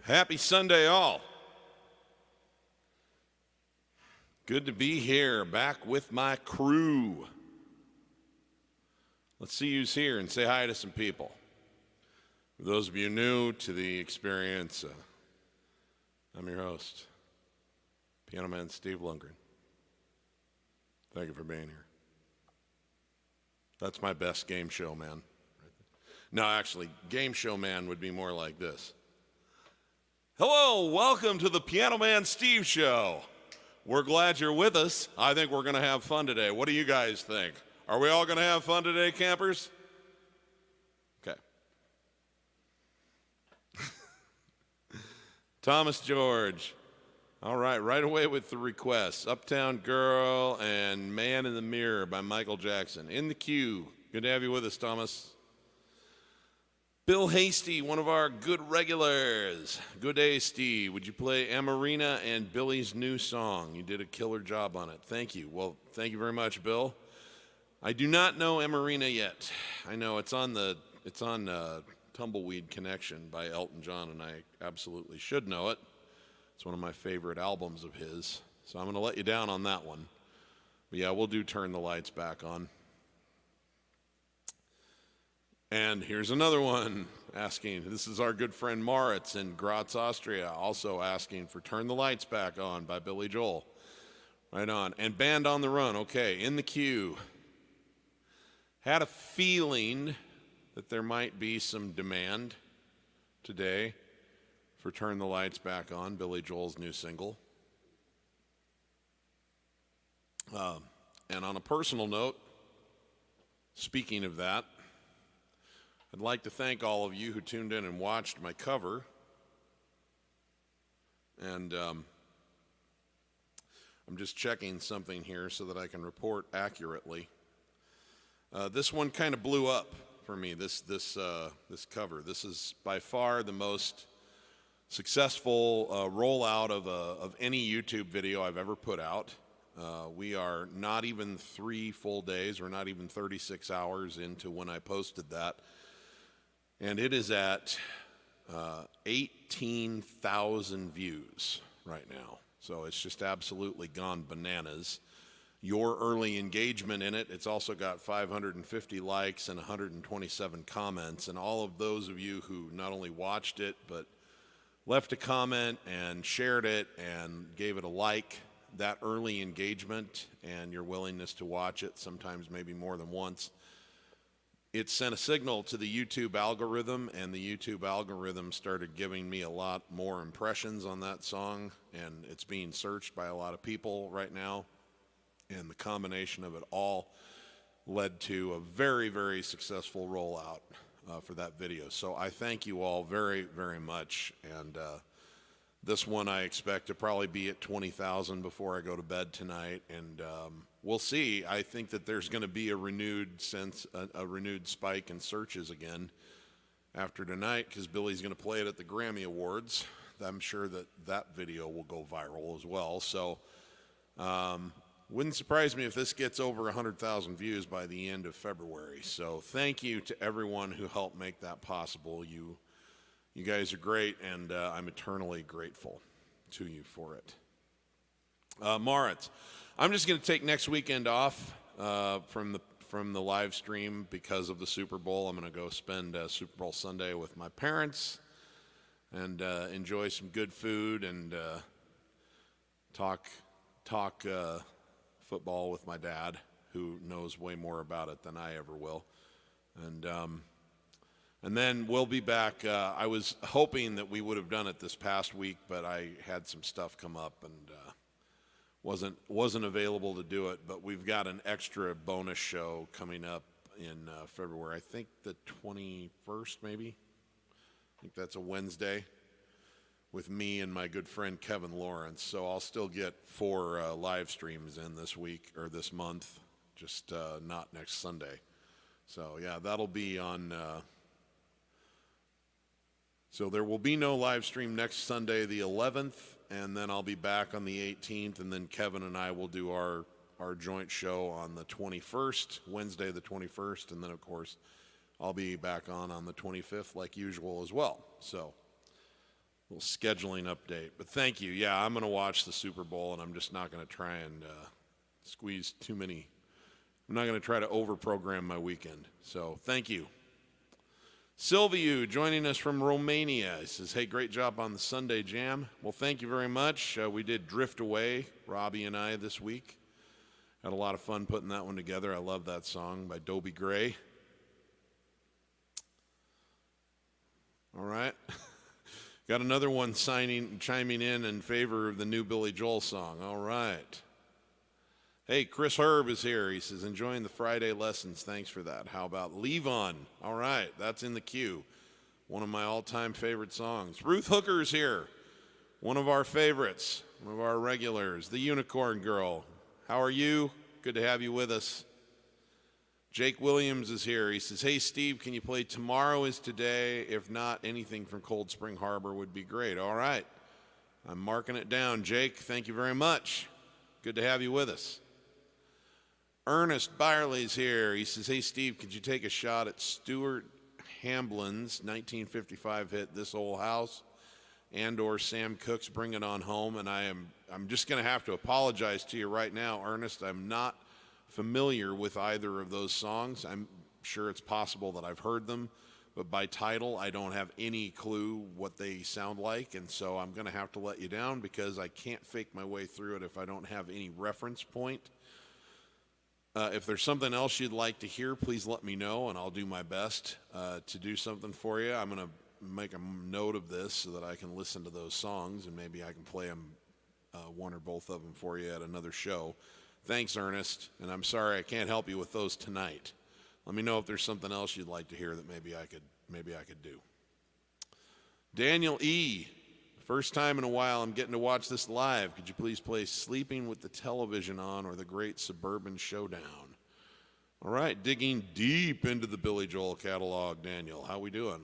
Happy Sunday, all. Good to be here, back with my crew. Let's see who's here and say hi to some people. For those of you new to the experience, I'm your host, Piano Man Steve Lungrin. Thank you for being here. That's my best game show man. No, actually, game show man would be more like this. Hello, welcome to the Piano Man Steve Show. We're glad you're with us. I think we're going to have fun today. What do you guys think? Are we all going to have fun today, campers? Okay. Thomas George. All right away with the requests. Uptown Girl and Man in the Mirror by Michael Jackson. In the queue. Good to have you with us, Thomas. Bill Hasty, one of our good regulars. Good day, Steve. Would you play Amarina and Billy's new song? You did a killer job on it. Thank you. Well, thank you very much, Bill. I do not know Amarina yet. I know it's on Tumbleweed Connection by Elton John, and I absolutely should know it. It's one of my favorite albums of his. So I'm going to let you down on that one. But yeah, we'll do Turn the Lights Back On. And here's another one asking. This is our good friend Moritz in Graz, Austria, also asking for Turn the Lights Back On by Billy Joel. Right on. And Band on the Run. Okay, in the queue. Had a feeling that there might be some demand today for Turn the Lights Back On, Billy Joel's new single. And on a personal note, speaking of that, I'd like to thank all of you who tuned in and watched my cover. And I'm just checking something here so that I can report accurately. This one kind of blew up for me, this cover. This is by far the most successful rollout of any YouTube video I've ever put out. We are not even 3 full days, or not even 36 hours into when I posted that. And it is at 18,000 views right now. So it's just absolutely gone bananas. Your early engagement in it, it's also got 550 likes and 127 comments. And all of those of you who not only watched it, but left a comment and shared it and gave it a like, that early engagement and your willingness to watch it, sometimes maybe more than once, it sent a signal to the YouTube algorithm, and the YouTube algorithm started giving me a lot more impressions on that song, and it's being searched by a lot of people right now. And the combination of it all led to a very, very successful rollout for that video. So I thank you all very, very much. And this one I expect to probably be at 20,000 before I go to bed tonight. And we'll see. I think that there's going to be a renewed spike in searches again after tonight, because Billy's going to play it at the Grammy Awards. I'm sure that video will go viral as well. So wouldn't surprise me if this gets over 100,000 views by the end of February. So thank you to everyone who helped make that possible. You guys are great, and I'm eternally grateful to you for it. Moritz, I'm just going to take next weekend off from the live stream because of the Super Bowl. I'm going to go spend Super Bowl Sunday with my parents and enjoy some good food and talk football with my dad, who knows way more about it than I ever will. And then we'll be back. I was hoping that we would have done it this past week, but I had some stuff come up and wasn't available to do it. But we've got an extra bonus show coming up in February. I think the 21st, maybe. I think that's a Wednesday, with me and my good friend Kevin Lawrence. So I'll still get 4 live streams in this week or this month, just not next Sunday. So yeah, that'll be on. So there will be no live stream next Sunday, the 11th, and then I'll be back on the 18th, and then Kevin and I will do our joint show on the 21st, Wednesday the 21st, and then of course, I'll be back on the 25th like usual as well. So Little scheduling update. But thank you. Yeah, I'm going to watch the Super Bowl, and I'm just not going to try and squeeze too many. I'm not going to try to overprogram my weekend. So thank you. Silviu joining us from Romania. He says, hey, great job on the Sunday Jam. Well, thank you very much. We did Drift Away, Robbie and I, this week. Had a lot of fun putting that one together. I love that song by Dobie Gray. All right. Got another one chiming in favor of the new Billy Joel song. All right. Hey, Chris Herb is here. He says, enjoying the Friday lessons. Thanks for that. How about Levon? All right, that's in the queue. One of my all-time favorite songs. Ruth Hooker's here. One of our favorites, one of our regulars, the Unicorn Girl. How are you? Good to have you with us. Jake Williams is here. He says, hey, Steve, can you play Tomorrow is Today? If not, anything from Cold Spring Harbor would be great. All right. I'm marking it down. Jake, thank you very much. Good to have you with us. Ernest Byerly's here. He says, hey, Steve, could you take a shot at Stuart Hamblin's 1955 hit, This Old House, and or Sam Cooke's Bring It On Home? And I'm just going to have to apologize to you right now, Ernest. I'm not familiar with either of those songs. I'm sure it's possible that I've heard them, but by title, I don't have any clue what they sound like, and so I'm going to have to let you down because I can't fake my way through it if I don't have any reference point. If there's something else you'd like to hear, please let me know, and I'll do my best to do something for you. I'm going to make a note of this so that I can listen to those songs, and maybe I can play them, one or both of them for you at another show. Thanks, Ernest, and I'm sorry I can't help you with those tonight. Let me know if there's something else you'd like to hear that maybe I could do. Daniel E., first time in a while I'm getting to watch this live. Could you please play Sleeping with the Television On or The Great Suburban Showdown? All right, digging deep into the Billy Joel catalog, Daniel. How we doing?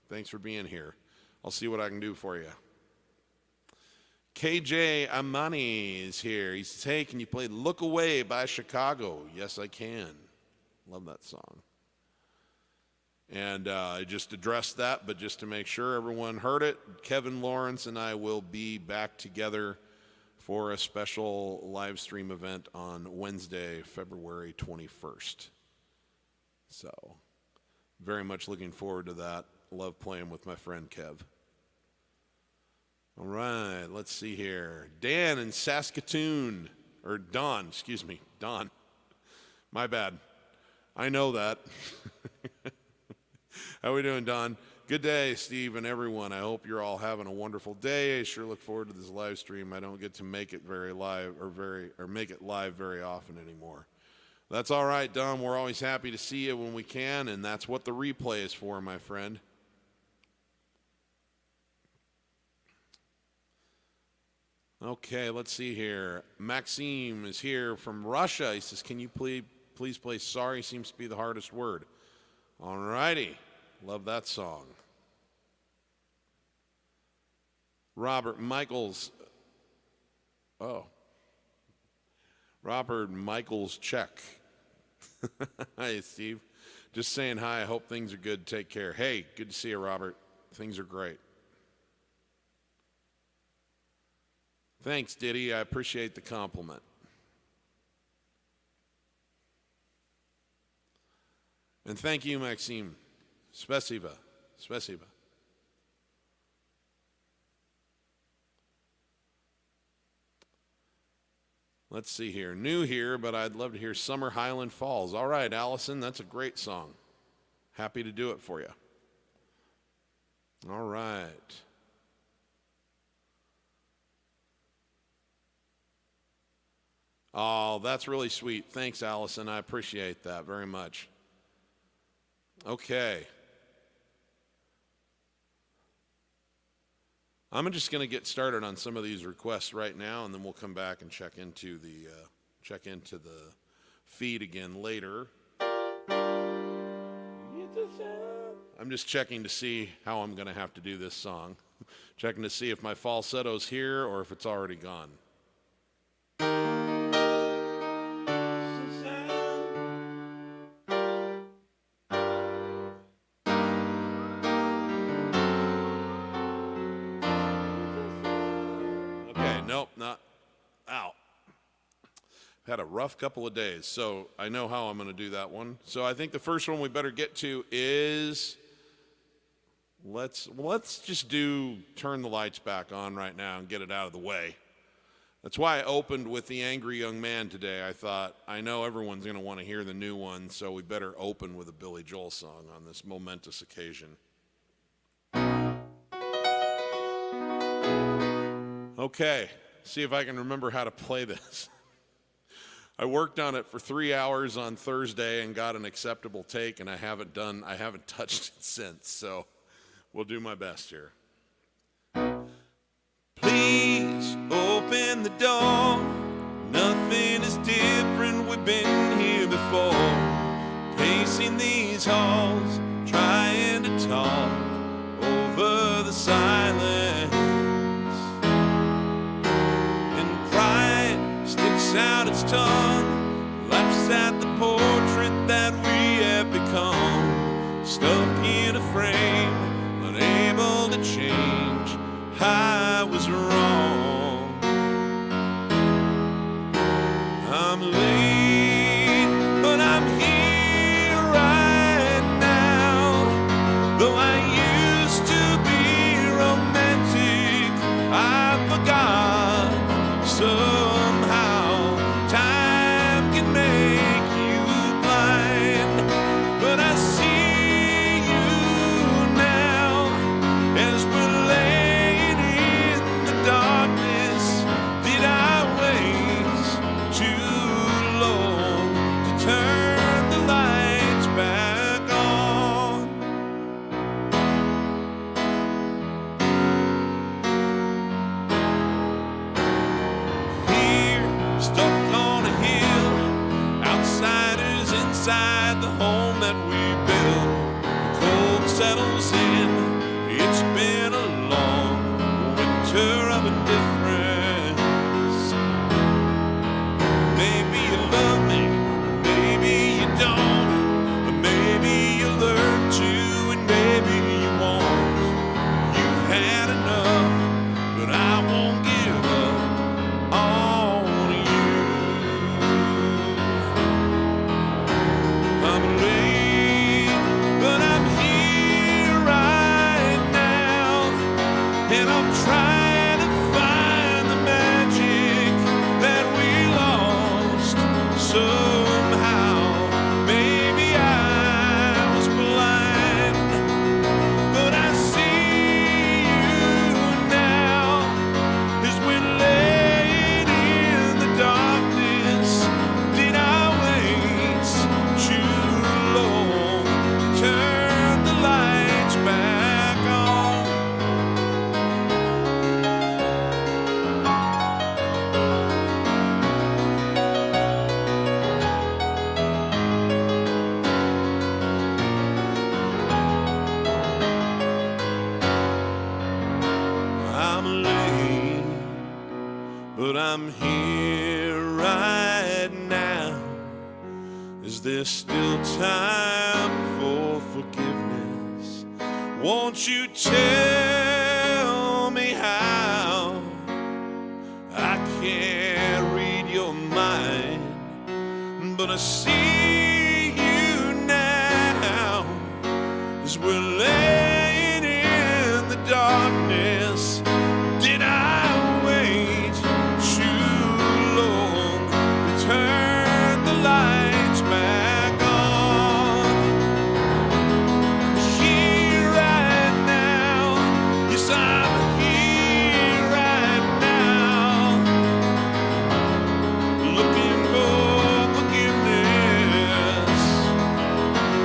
Thanks for being here. I'll see what I can do for you. KJ Amani is here. He says, hey, can you play Look Away by Chicago? Yes, I can. Love that song. And I just addressed that, but just to make sure everyone heard it, Kevin Lawrence and I will be back together for a special live stream event on Wednesday, February 21st. So, very much looking forward to that. Love playing with my friend Kev. All right, let's see here. Dan in Saskatoon, or Don, excuse me, Don. My bad. I know that. How we doing, Don? Good day, Steve and everyone. I hope you're all having a wonderful day. I sure look forward to this live stream. I don't get to make it very live or make it live very often anymore. That's all right, Don. We're always happy to see you when we can, and that's what the replay is for, my friend. Okay, let's see here. Maxime is here from Russia. He says, can you please play Sorry Seems to Be the Hardest Word? All righty. Love that song. Robert Michaels check. Hi, Steve. Just saying hi. I hope things are good. Take care. Hey, good to see you, Robert. Things are great. Thanks, Diddy. I appreciate the compliment. And thank you, Maxime. Spasiba. Spasiba. Let's see here. New here, but I'd love to hear Summer Highland Falls. All right, Allison, that's a great song. Happy to do it for you. All right. Oh, that's really sweet. Thanks, Allison. I appreciate that very much. Okay. I'm just going to get started on some of these requests right now, and then we'll come back and check into the feed again later. I'm just checking to see how I'm going to have to do this song. Checking to see if my falsetto's here or if it's already gone. not out. I've had a rough couple of days, so I know how I'm going to do that one. So I think the first one we better get to is, let's just do Turn the Lights Back On right now and get it out of the way. That's why I opened with The Angry Young Man today. I thought, I know everyone's going to want to hear the new one, so we better open with a Billy Joel song on this momentous occasion. Okay, see if I can remember how to play this. I worked on it for 3 hours on Thursday and got an acceptable take, and I haven't touched it since, so we'll do my best here. Please open the door. Nothing is different, we've been here before. Pacing these halls, trying to talk over the silence. And pride sticks out its tongue, laughs at the portrait that we have become. Stuck in a frame, unable to change. I was wrong. I'm late, but I'm here right now. Though I used to be romantic, I forgot. Somehow time can make you blind, but I see you now as we're laying in the darkness. Did I wait too long to turn the lights back on? Here, stuck on a hill, outsiders inside the home that we built. The cold settles in. It's been a long winter of indifference. Maybe you love me, maybe you don't, but maybe you learn to, and maybe you won't. You've had enough, but I won't give up on you. I'm late, but I'm here right now, and I'm trying to find the magic that we lost somehow. Maybe I was blind, but I see you now as we're laying in the darkness. Did I wait too long to turn the lights back on? I'm late, but I'm here right now. Is there still time for forgiveness? Won't you tell me how? I can't read your mind, but I see you now as we're laying in the darkness. Did I wait too long to turn the lights back on? Here right now, yes, I'm here right now, looking for forgiveness.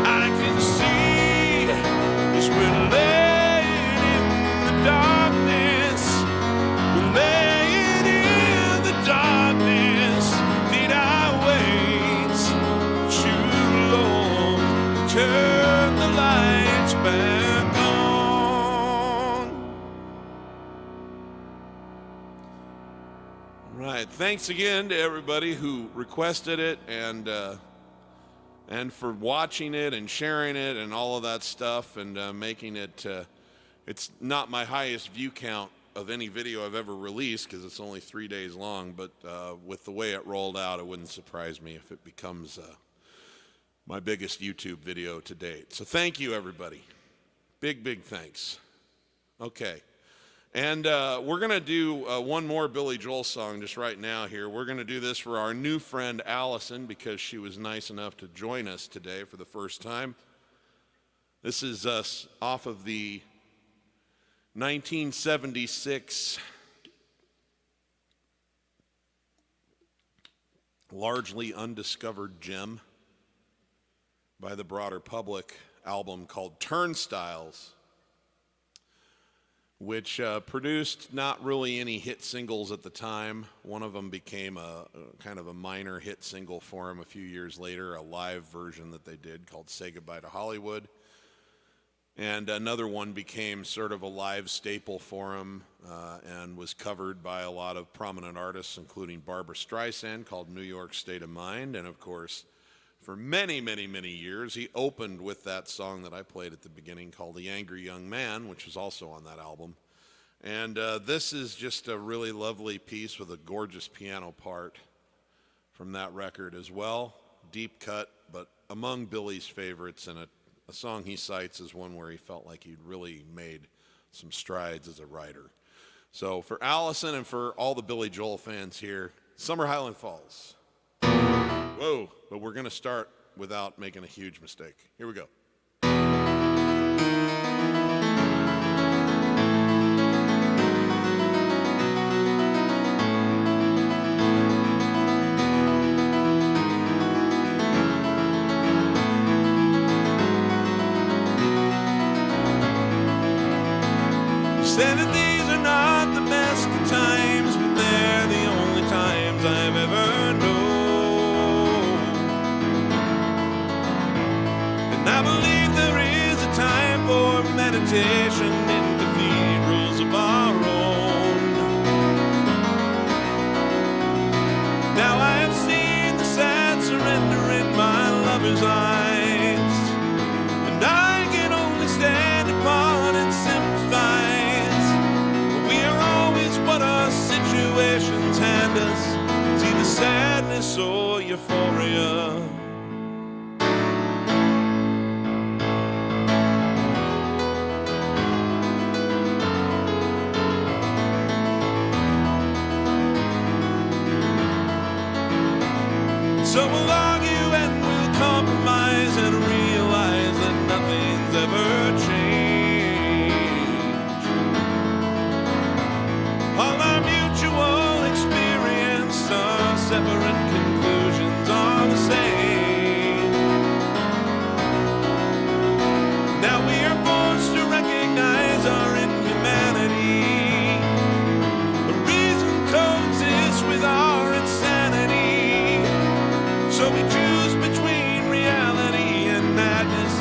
I can see as we're laying in the darkness. We're laying in the darkness. Did I wait too long to turn the lights back on? All right, thanks again to everybody who requested it and for watching it and sharing it and all of that stuff and making it. It's not my highest view count of any video I've ever released because it's only 3 days long, but with the way it rolled out, it wouldn't surprise me if it becomes my biggest YouTube video to date. So thank you, everybody. Big, big thanks. Okay. And we're going to do one more Billy Joel song just right now here. We're going to do this for our new friend Allison because she was nice enough to join us today for the first time. This is us off of the 1976 largely undiscovered gem by the broader public album called Turnstiles, which produced not really any hit singles at the time. One of them became a kind of a minor hit single for him a few years later, a live version that they did called Say Goodbye to Hollywood. And another one became sort of a live staple for him and was covered by a lot of prominent artists, including Barbra Streisand, called New York State of Mind. And of course, for many, many, many years, he opened with that song that I played at the beginning called The Angry Young Man, which is also on that album. And this is just a really lovely piece with a gorgeous piano part from that record as well. Deep cut, but among Billy's favorites, and a song he cites as one where he felt like he'd really made some strides as a writer. So for Allison and for all the Billy Joel fans here, Summer Highland Falls. Whoa, but we're going to start without making a huge mistake. Here we go. Said that these are not the best of times, but they're the only times I've ever known. And I believe there is a time for meditation in cathedrals of our own. Now I have seen the sad surrender in my lover's eyes, and I can only stand upon and sympathize. What our situations hand us, see the sadness or euphoria. So we'll argue and we'll compromise and realize that nothing's ever changed. All our mutual experience, our separate conclusions are the same. Now we are forced to recognize our inhumanity. The reason coexists with our insanity. So we choose between reality and madness.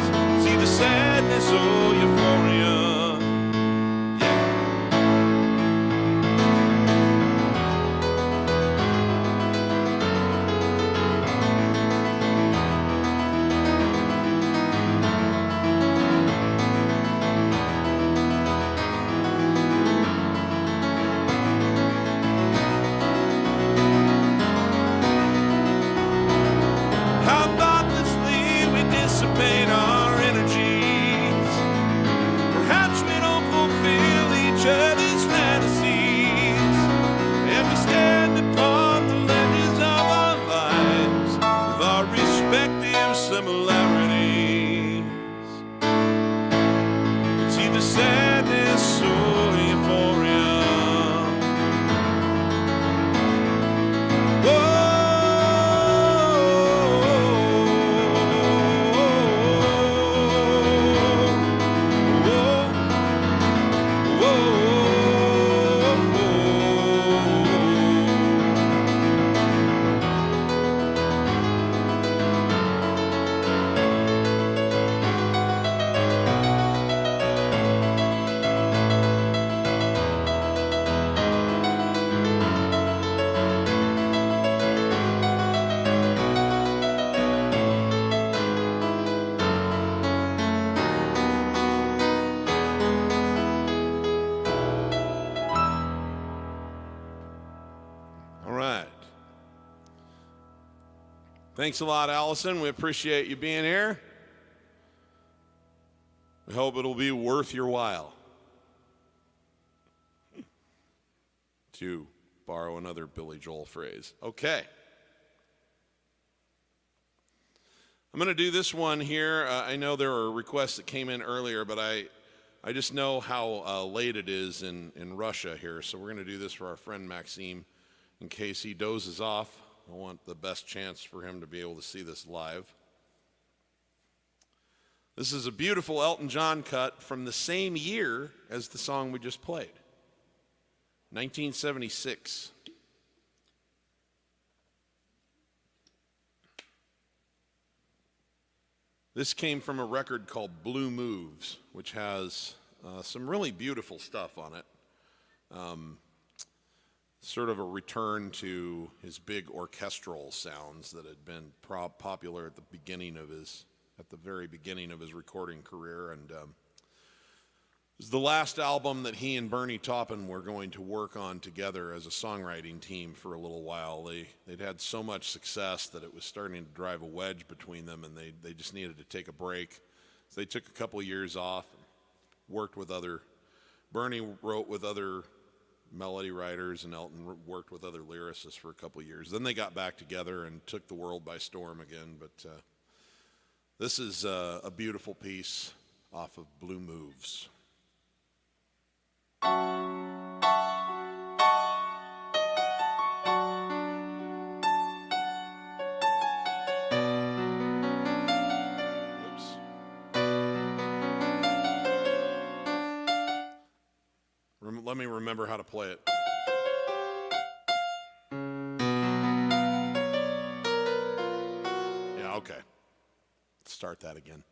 See the sadness or euphoria. All right. Thanks a lot, Allison. We appreciate you being here. We hope it'll be worth your while, to borrow another Billy Joel phrase. Okay. I'm going to do this one here. I know there are requests that came in earlier, but I just know how late it is in Russia here, so we're going to do this for our friend Maxime in case he dozes off. I want the best chance for him to be able to see this live. This is a beautiful Elton John cut from the same year as the song we just played, 1976. This came from a record called Blue Moves, which has some really beautiful stuff on it. Sort of a return to his big orchestral sounds that had been popular at the very beginning of his recording career, and it was the last album that he and Bernie Taupin were going to work on together as a songwriting team for a little while. They'd had so much success that it was starting to drive a wedge between them, and they just needed to take a break. So they took a couple of years off, worked with Bernie wrote with other melody writers, and Elton worked with other lyricists for a couple of years. Then they got back together and took the world by storm again, but this is a beautiful piece off of Blue Moves. Oops. Let me remember how to play it. Yeah, okay. Let's start that again.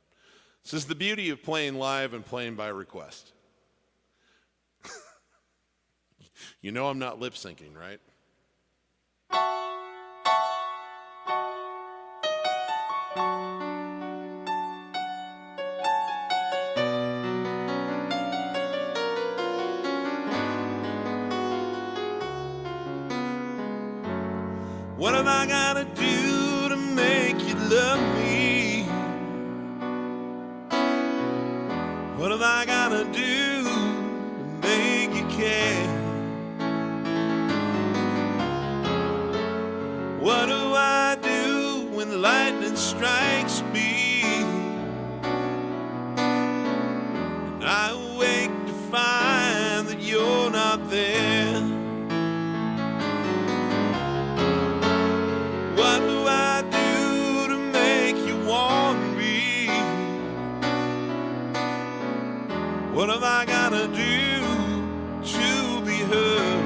This is the beauty of playing live and playing by request. You know I'm not lip syncing, right? What have I gotta do to make you love me? What have I gotta do to make you care? What do I do when lightning strikes me? And I awake to find that you're not there. What do I do to make you want me? What have I gotta do to be heard?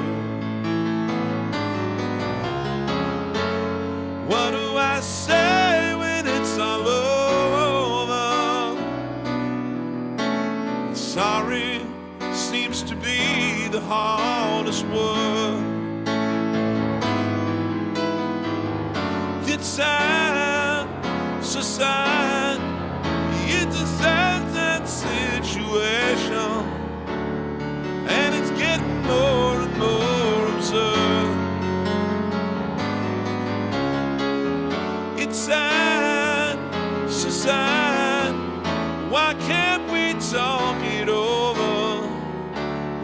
What do I say when it's all over? Sorry seems to be the hardest word. It's sad, so sad. It's a sad situation, and it's getting more and more absurd. It's sad, so sad. Why can't we talk it over?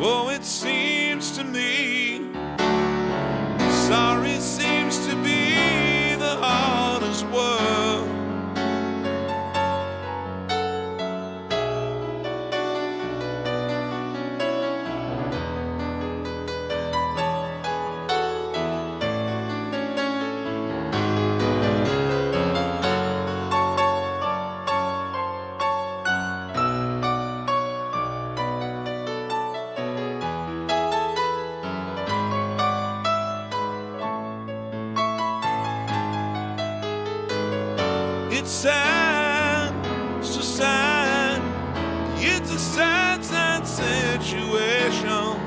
Oh, it seems to me sorry seems to be the hardest word. It's sad, so sad. It's a sad, sad situation,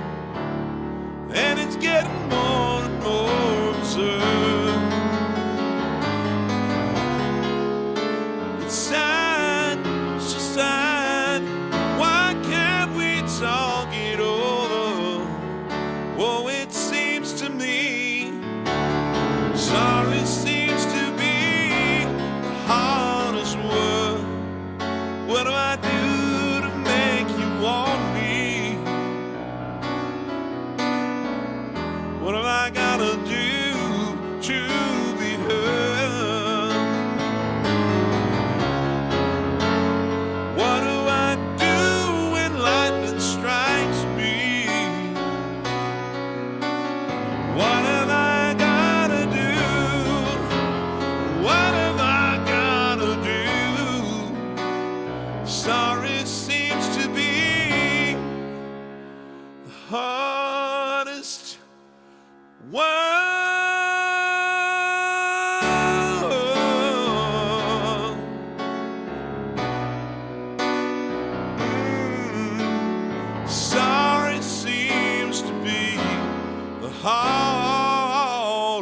and it's getting more and more absurd. It's sad, so sad. Why can't we talk it over? Oh, it seems to me gotta do to be heard? What do I do when lightning strikes me? What have I gotta do? What have I gotta do? Sorry seems to be the hardest word. Sorry seems to be the hardest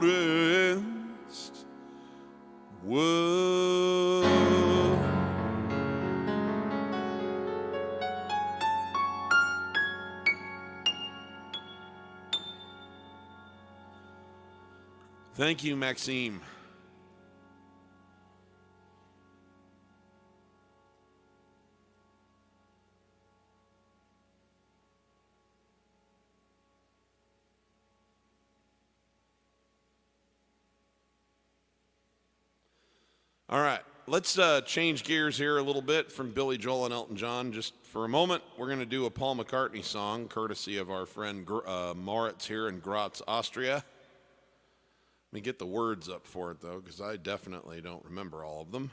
word. Thank you, Maxime. All right, let's change gears here a little bit from Billy Joel and Elton John. Just for a moment, we're going to do a Paul McCartney song, courtesy of our friend Moritz here in Graz, Austria. Let me get the words up for it, though, because I definitely don't remember all of them.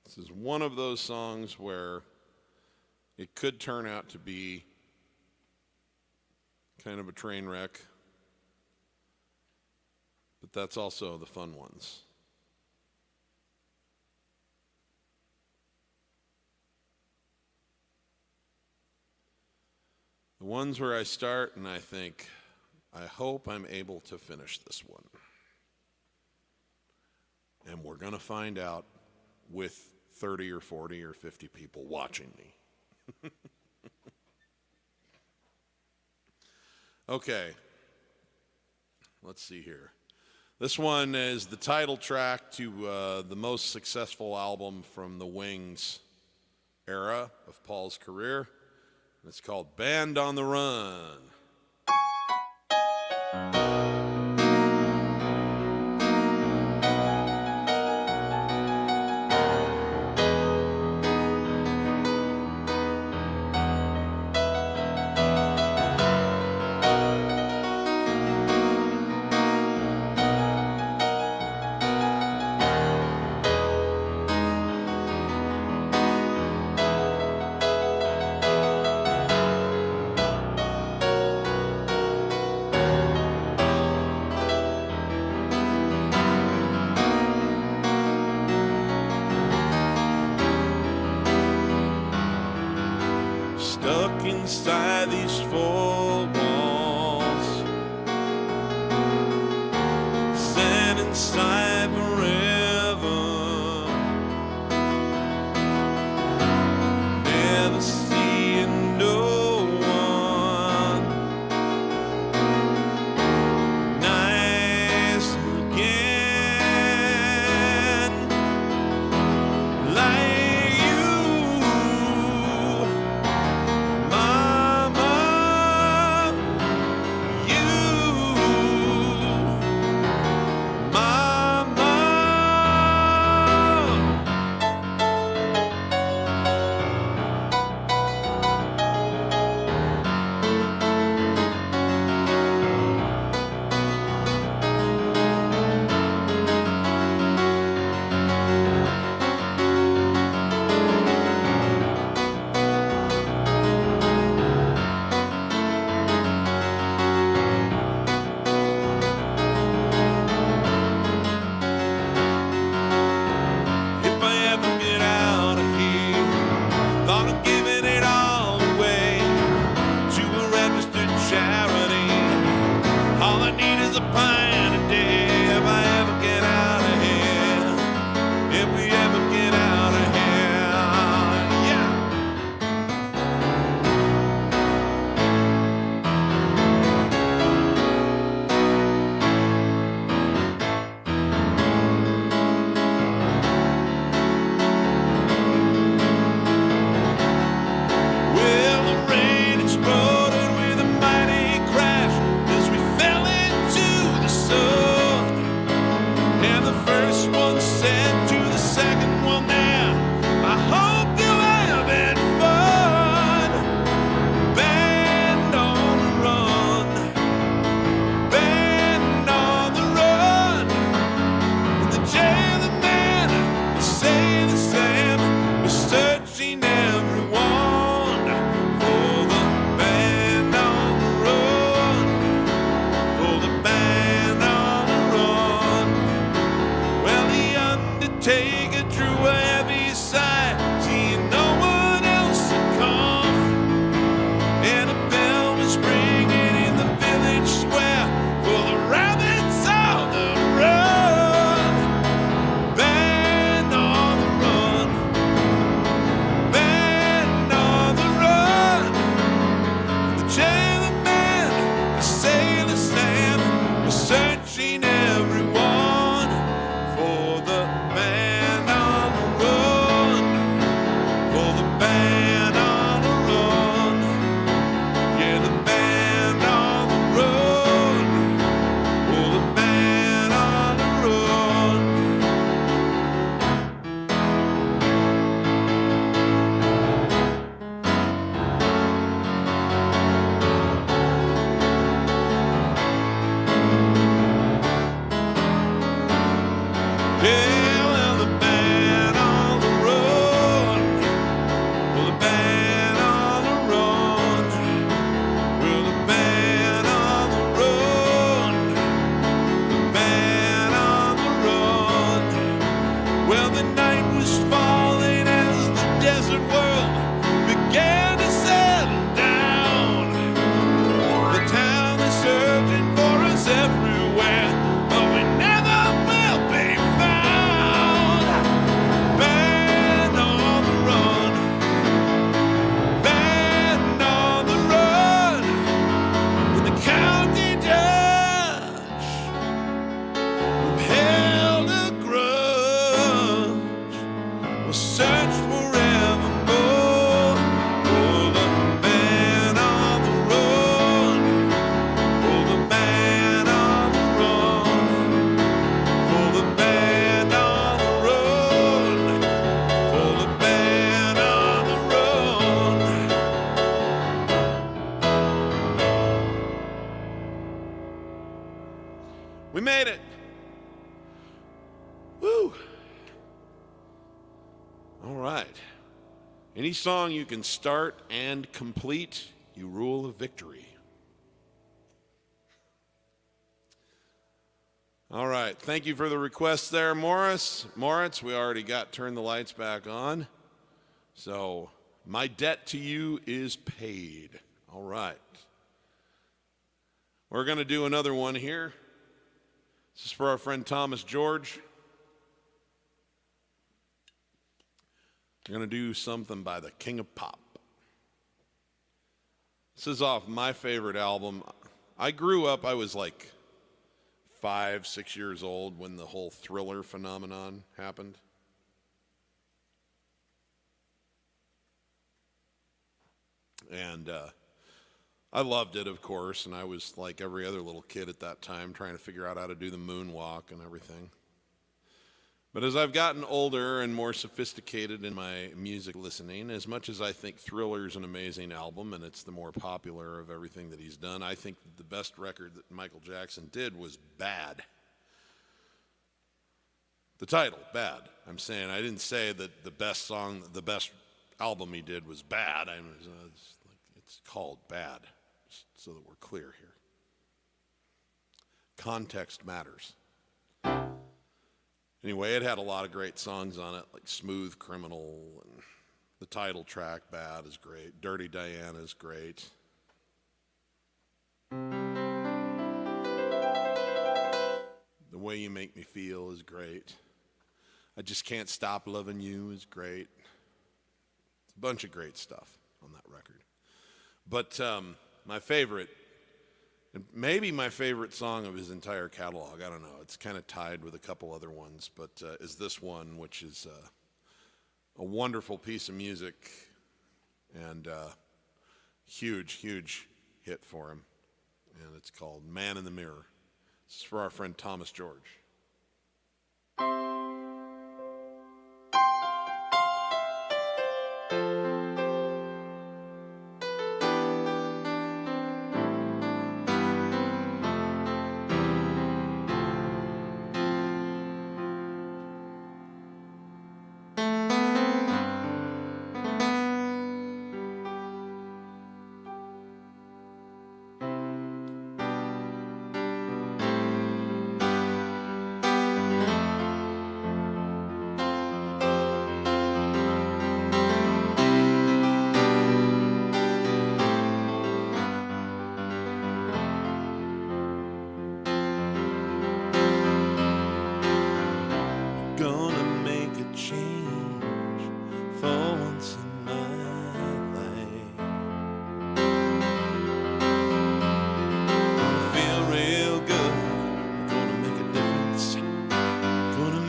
This is one of those songs where it could turn out to be kind of a train wreck, but that's also the fun ones. The ones where I start and I think, I hope I'm able to finish this one. And we're going to find out with 30 or 40 or 50 people watching me. Okay, let's see here. This one is the title track to the most successful album from the Wings era of Paul's career. It's called Band on the Run. Stuck inside these four walls, sat inside forever, never seeing no one nice again, like you. Mama, And the first one said to the second one there, I hope you're having fun. Band on the run, band on the run. In the jail the man, the say the same, was searching everyone for the band on the run, for the band on the run. Well, the undertaker drew a heavy sigh, seeing no one else had come. And a bell was ringing in the village square for the rabbits on the run. Band on the run, band on the run. The jailer man, the sailor Sam, was searching everyone for the band on the run, for the band on the run. Yeah, the band on the run, for the band on the run. Yeah, well, the band on the run, well, the band on the run, well, the band on the run, the band on the run. Well, the night was falling as the desert world began to settle down. The town is searching for us everywhere, but we never will be found. Band on the run, band on the run. And the county judge who held a grudge will search forevermore for the band on the run, for the band on the run, for the band on the run, for the band on the run. We made it. Woo. All right. Any song you can start and complete, you rule a victory. All right. Thank you for the request there, Morris. Moritz, we already got Turn the Lights Back On. So my debt to you is paid. All right. We're going to do another one here. This is for our friend Thomas George. We're going to do something by the King of Pop. This is off my favorite album. I grew up, I was like 5, 6 years old when the whole Thriller phenomenon happened. And I loved it, of course, and I was like every other little kid at that time trying to figure out how to do the moonwalk and everything. But as I've gotten older and more sophisticated in my music listening, as much as I think Thriller's an amazing album and it's the more popular of everything that he's done, I think the best record that Michael Jackson did was Bad. The title, Bad. I'm saying, I didn't say that the best song, the best album he did was Bad. It's called Bad, just so that we're clear here. Context matters. Anyway, it had a lot of great songs on it, like Smooth Criminal, and the title track, Bad, is great. Dirty Diana is great. The Way You Make Me Feel is great. I Just Can't Stop Loving You is great. It's a bunch of great stuff on that record. But my favorite, and maybe my favorite song of his entire catalog, I don't know, it's kind of tied with a couple other ones, but is this one, which is a wonderful piece of music and huge, huge hit for him. And it's called Man in the Mirror. This is for our friend Thomas George.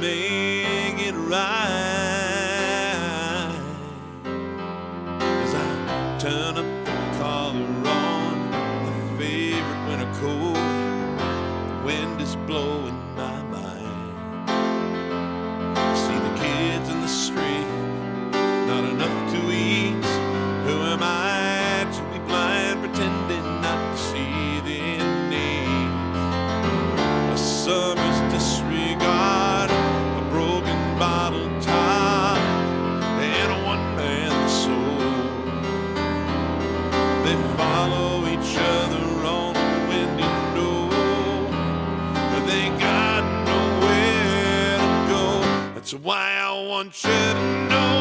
make it right. As I turn up the collar on my favorite winter coat, the wind is blowing my mind. See the kids in the street, not enough to eat. Who am I to be blind, pretending not to see their needs? A summer's disregard, a broken bottle top, and a one-man soul. They follow each other on the windy knoll, but they got nowhere to go. That's why I want you to know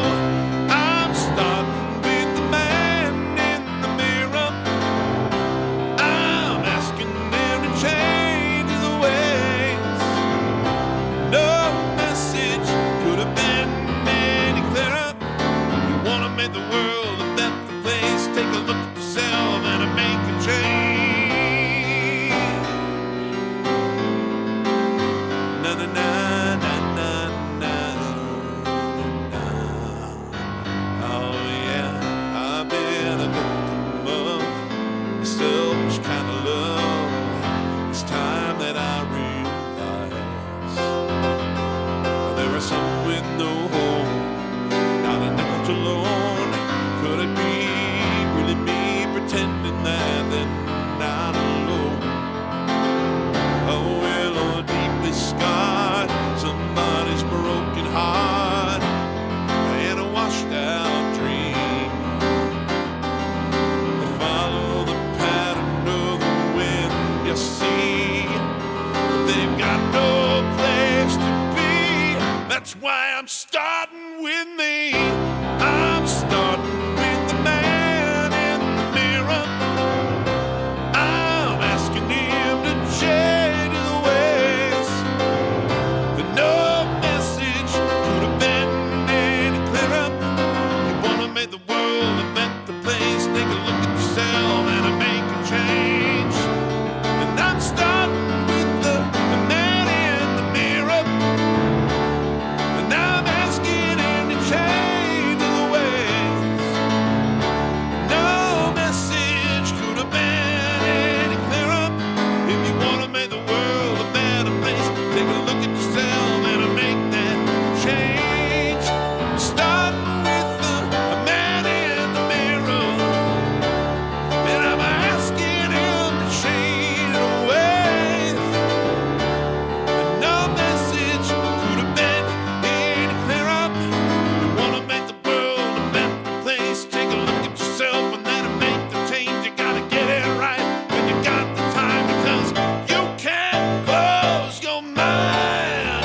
I'm starting with the man in the mirror. I'm asking him to change his ways. No message could have been any clearer. You want to make the world a better place, take a look at yourself and make a change. Na na na na na na na. Oh yeah, I've been a victim of selfish kind of love. It's time that I realize there are some with no home, not a nickel to loan. Could it be really me pretending that they're not alone? Oh, well, or deeply scarred, somebody's broken heart and a washed out dream. They follow the pattern of the wind, you see, but they've got no place to be. That's why I'm starting with me. I'm starting with the man in the mirror. I'm asking him to change his ways. But no message could have been any clearer. You want to make the world a better place, take a look at yourself and make a change. And I'm starting with the man in the mirror. And I'm asking him to change his ways. No message could have been any clearer. If you want to make the world a better place, take a look at yourself and make that change. Starting with the man in the mirror, and I'm asking him to change his ways. And no message could have been any clearer. You want to make the world a better place, take a look at yourself and then make the change. You gotta get it right when you got the time, because you can't close your mind.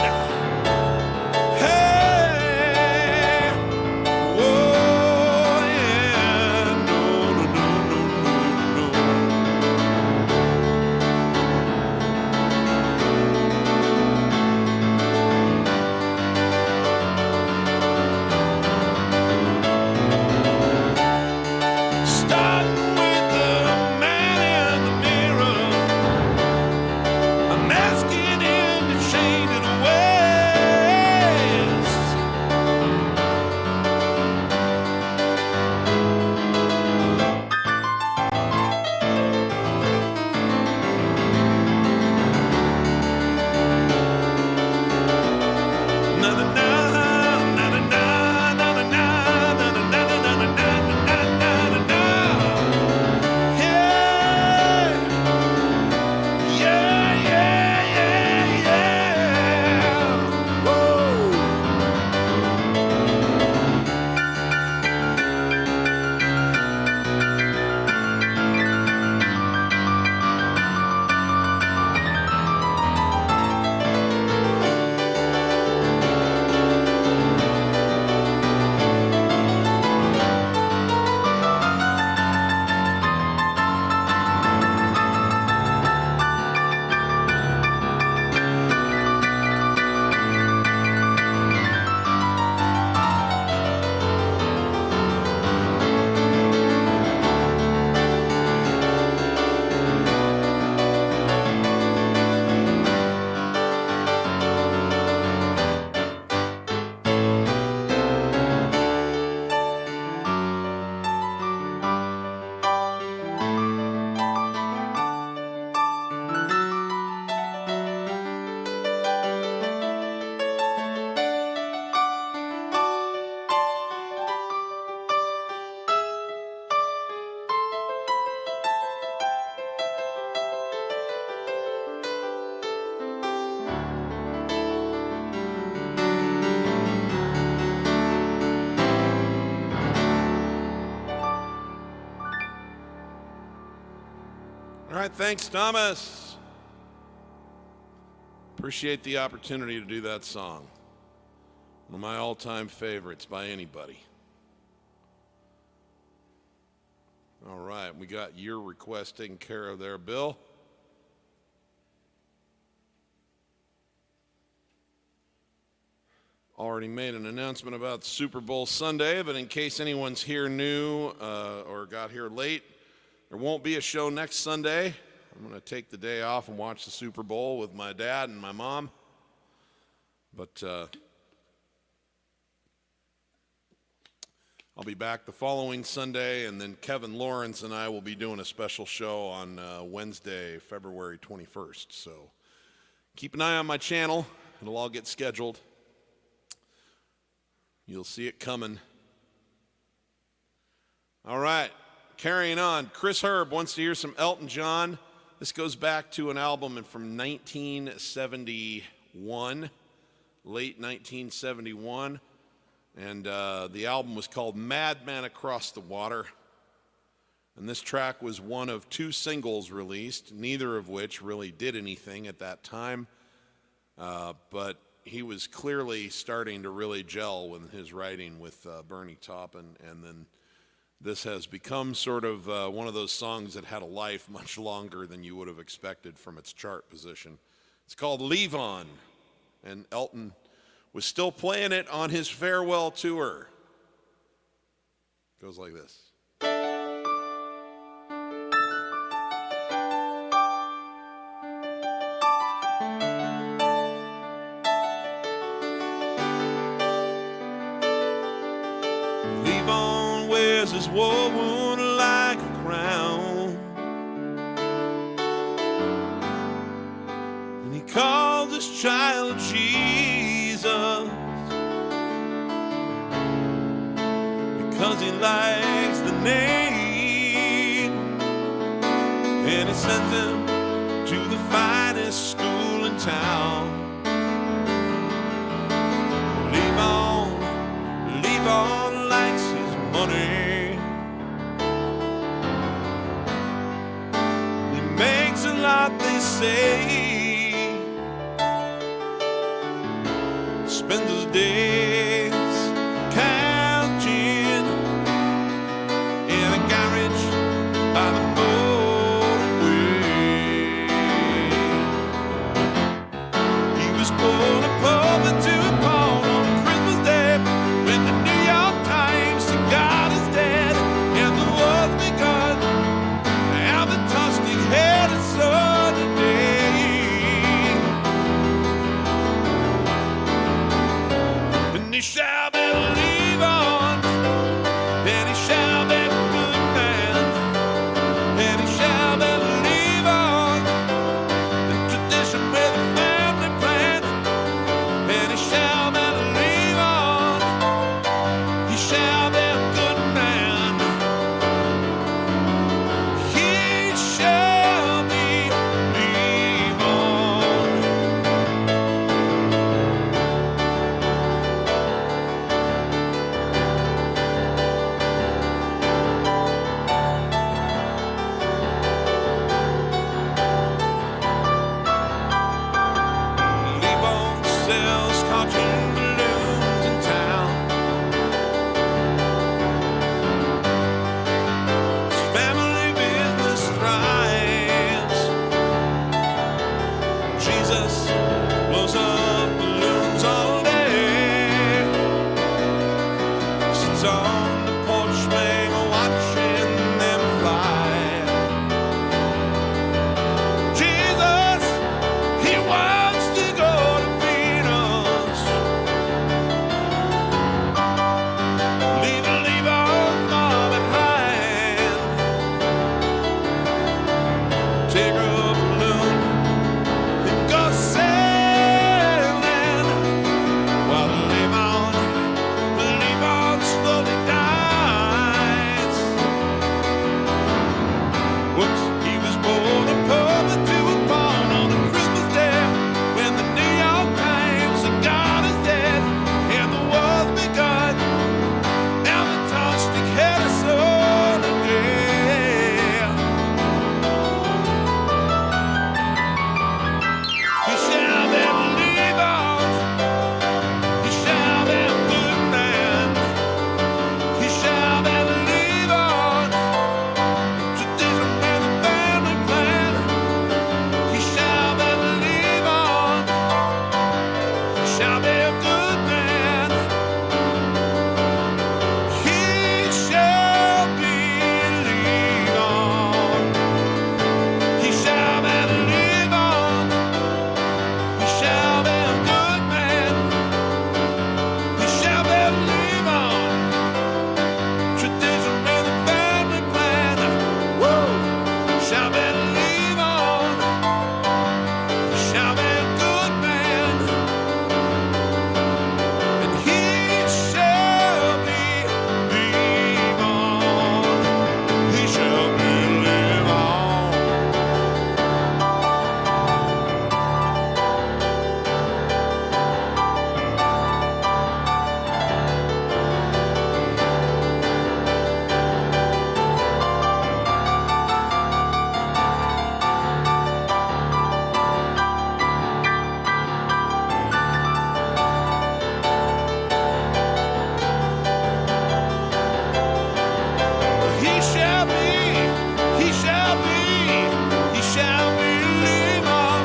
right, thanks, Thomas. Appreciate the opportunity to do that song. One of my all-time favorites by anybody. All right, we got your request taken care of there, Bill. Already made an announcement about Super Bowl Sunday, but in case anyone's here new or got here late, there won't be a show next Sunday. I'm going to take the day off and watch the Super Bowl with my dad and my mom. But I'll be back the following Sunday, and then Kevin Lawrence and I will be doing a special show on Wednesday, February 21st. So keep an eye on my channel. It'll all get scheduled. You'll see it coming. All right, carrying on. Chris Herb wants to hear some Elton John. This goes back to an album from 1971, late 1971. And the album was called Madman Across the Water. And this track was one of 2 singles released, neither of which really did anything at that time. But he was clearly starting to really gel with his writing with Bernie Taupin, and then this has become sort of one of those songs that had a life much longer than you would have expected from its chart position. It's called Levon, and Elton was still playing it on his farewell tour. It goes like this. Levon wears his war wound like a crown, and he calls his child Jesus because he likes the name, and he sends him to the finest school in town. Levon likes his money. He makes a lot, they say. Spends his days counting in a garage by the motorway. He was born a poet to a pawn on Christmas Day, when the New York Times said God is dead and the war's begun. Now the toasting head is sun today. And he shall believe on, and he shall be a good man, and he shall believe on the tradition with a family plan, and he shall believe on, he shall be a good man, he shall believe on. shall be a good man. He shall believe on. He shall believe on. He shall be a good man. He shall believe on. Tradition and the family plan. Woo! Shall believe on. He shall be a good man. And he shall believe on. He shall believe on. He shall be, he shall be, he shall believe on.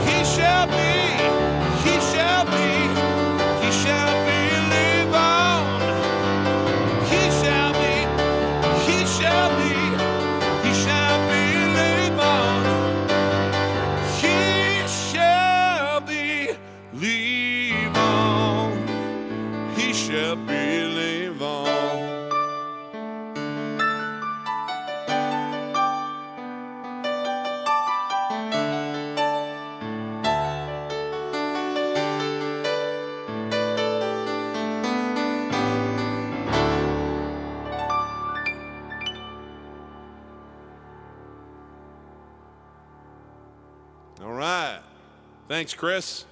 He shall be, he shall be, he shall believe on. He shall be, he shall be, he shall believe on. He shall believe on. He shall believe on. All right. Thanks, Chris.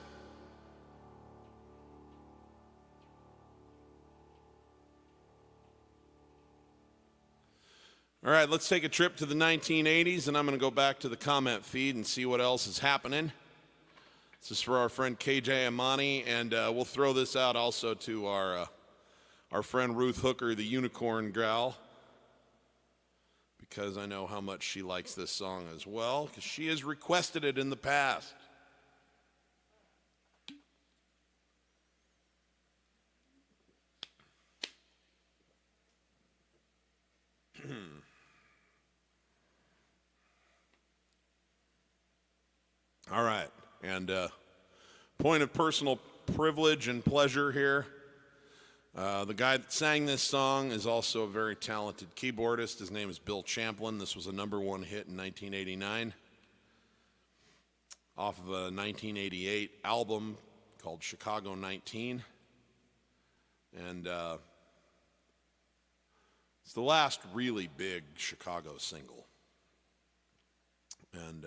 All right, let's take a trip to the 1980s, and I'm going to go back to the comment feed and see what else is happening. This is for our friend KJ Amani, and we'll throw this out also to our friend Ruth Hooker, the Unicorn Gal, because I know how much she likes this song as well, because she has requested it in the past. All right, and point of personal privilege and pleasure here. The guy that sang this song is also a very talented keyboardist. His name is Bill Champlin. This was a #1 hit in 1989 off of a 1988 album called Chicago 19. And it's the last really big Chicago single. And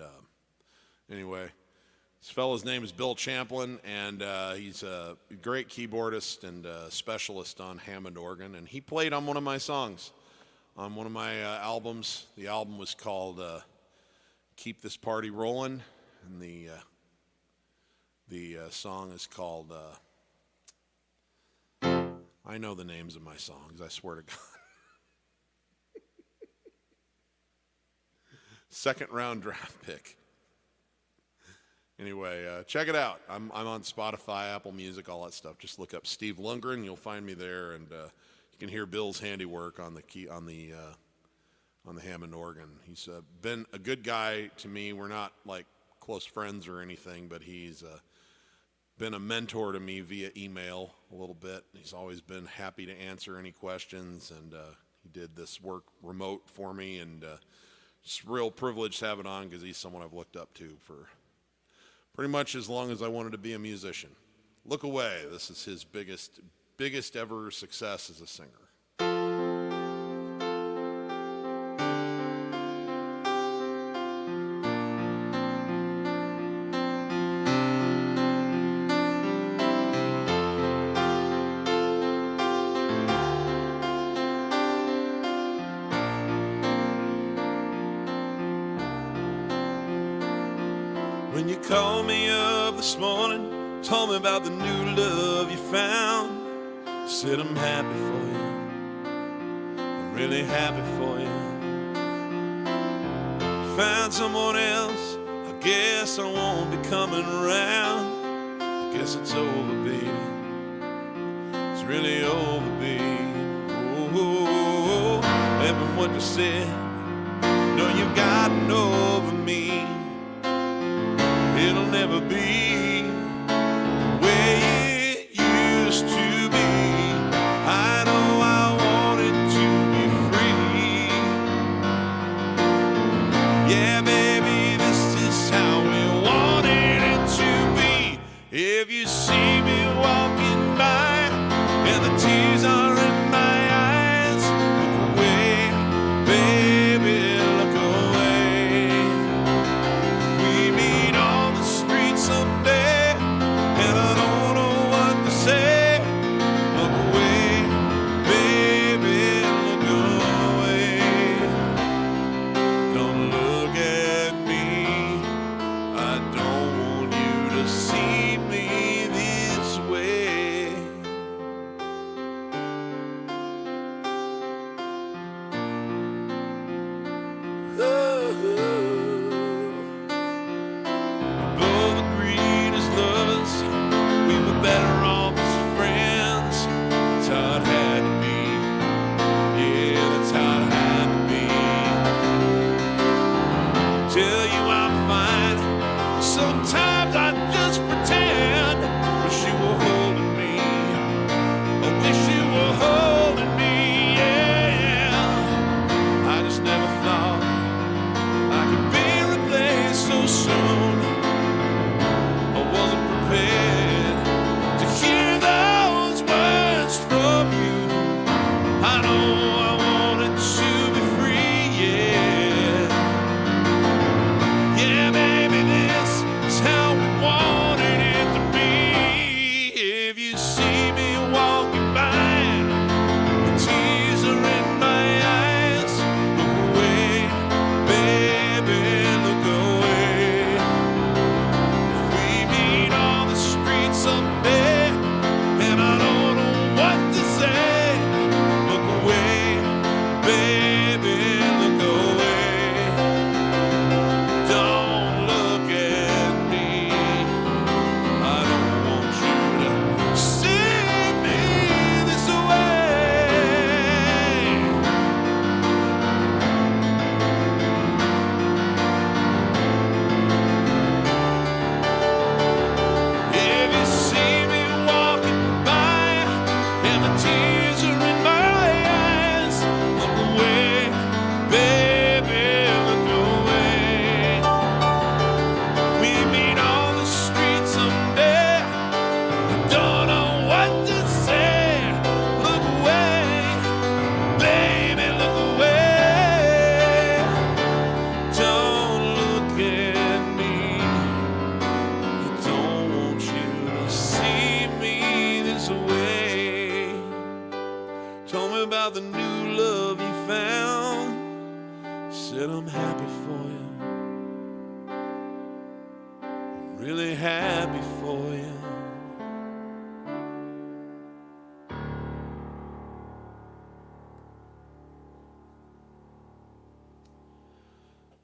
anyway, this fellow's name is Bill Champlin, and he's a great keyboardist and specialist on Hammond organ. And he played on one of my songs, on one of my albums. The album was called Keep This Party Rollin', and the song is called, I know the names of my songs, I swear to God. Second round draft pick. Anyway, check it out. I'm on Spotify, Apple Music, all that stuff. Just look up Steve Lungrin. You'll find me there, and you can hear Bill's handiwork on the Hammond organ. He's been a good guy to me. We're not like close friends or anything, but he's been a mentor to me via email a little bit. He's always been happy to answer any questions, and he did this work remote for me, and it's a real privilege to have it on because he's someone I've looked up to for pretty much as long as I wanted to be a musician. Look Away. This is his biggest ever success as a singer. When you called me up this morning, told me about the new love you found, said I'm happy for you, I'm really happy for you. Found someone else, I guess I won't be coming around. I Guess it's over, baby. It's really over, baby. Oh, having what you said. No, you've gotten over me. It'll never be the way it used to be. I know I wanted to be free. Yeah, baby, this is how we wanted it to be. If you see me walking by and the tears are in my eyes, look away, baby, look away. We meet on the street someday and I don't know what to say. Look away, baby, look away. Don't look at me. I don't want you to see me this way. Both agreed as lovers, we were better off as friends. That's how it had to be. Yeah, that's how it had to be. Tell you I'm fine. Sometimes I just pretend. Wish you were holding me. I wish you were holding me. Yeah, I just never thought I could be replaced so soon. I wasn't prepared to hear those words from you. I know I wanted to be free, yeah. Yeah, baby, this is how we wanted it to be. If you see me walking by, the tears are in my eyes. Look away, baby, look away. If we meet on the street someday and I don't know what to say, look away, baby, look away. Don't look at me. I don't want you to see me this way. If you see me walking by and the tears are in my eyes, look away, baby, look away. We meet on the street someday. I don't know what to say. Look away, baby, look away. Don't look at me. I don't want you to see me this way. Told me about the new love you found. Said I'm happy for you. I'm really happy for you.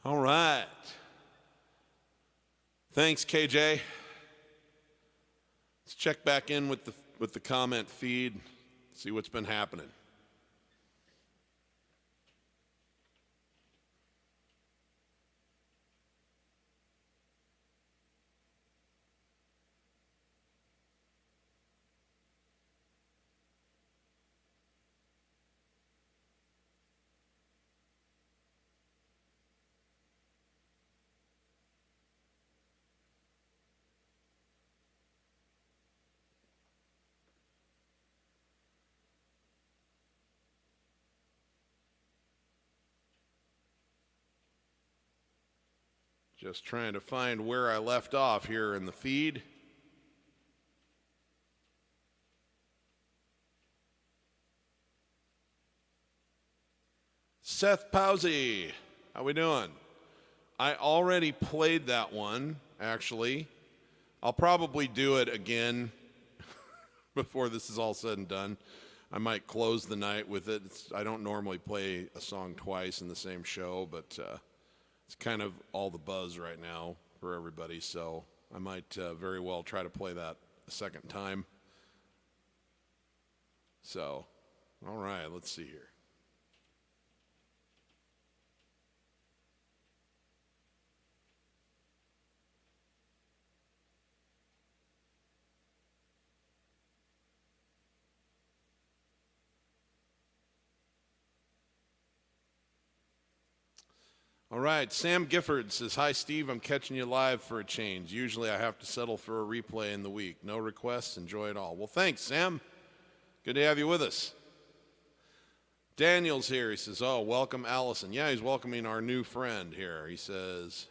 All right. Thanks, KJ. Let's check back in with the comment feed, see what's been happening. Just trying to find where I left off here in the feed. Seth Powsey, how we doing? I already played that one, actually. I'll probably do it again before this is all said and done. I might close the night with it. I don't normally play a song twice in the same show, but it's kind of all the buzz right now for everybody, so I might very well try to play that a second time. So, all right, let's see here. All right, Sam Gifford says, hi, Steve. I'm catching you live for a change. Usually I have to settle for a replay in the week. No requests. Enjoy it all. Well, thanks, Sam. Good to have you with us. Daniel's here. He says, oh, welcome, Allison. Yeah, he's welcoming our new friend here. He says,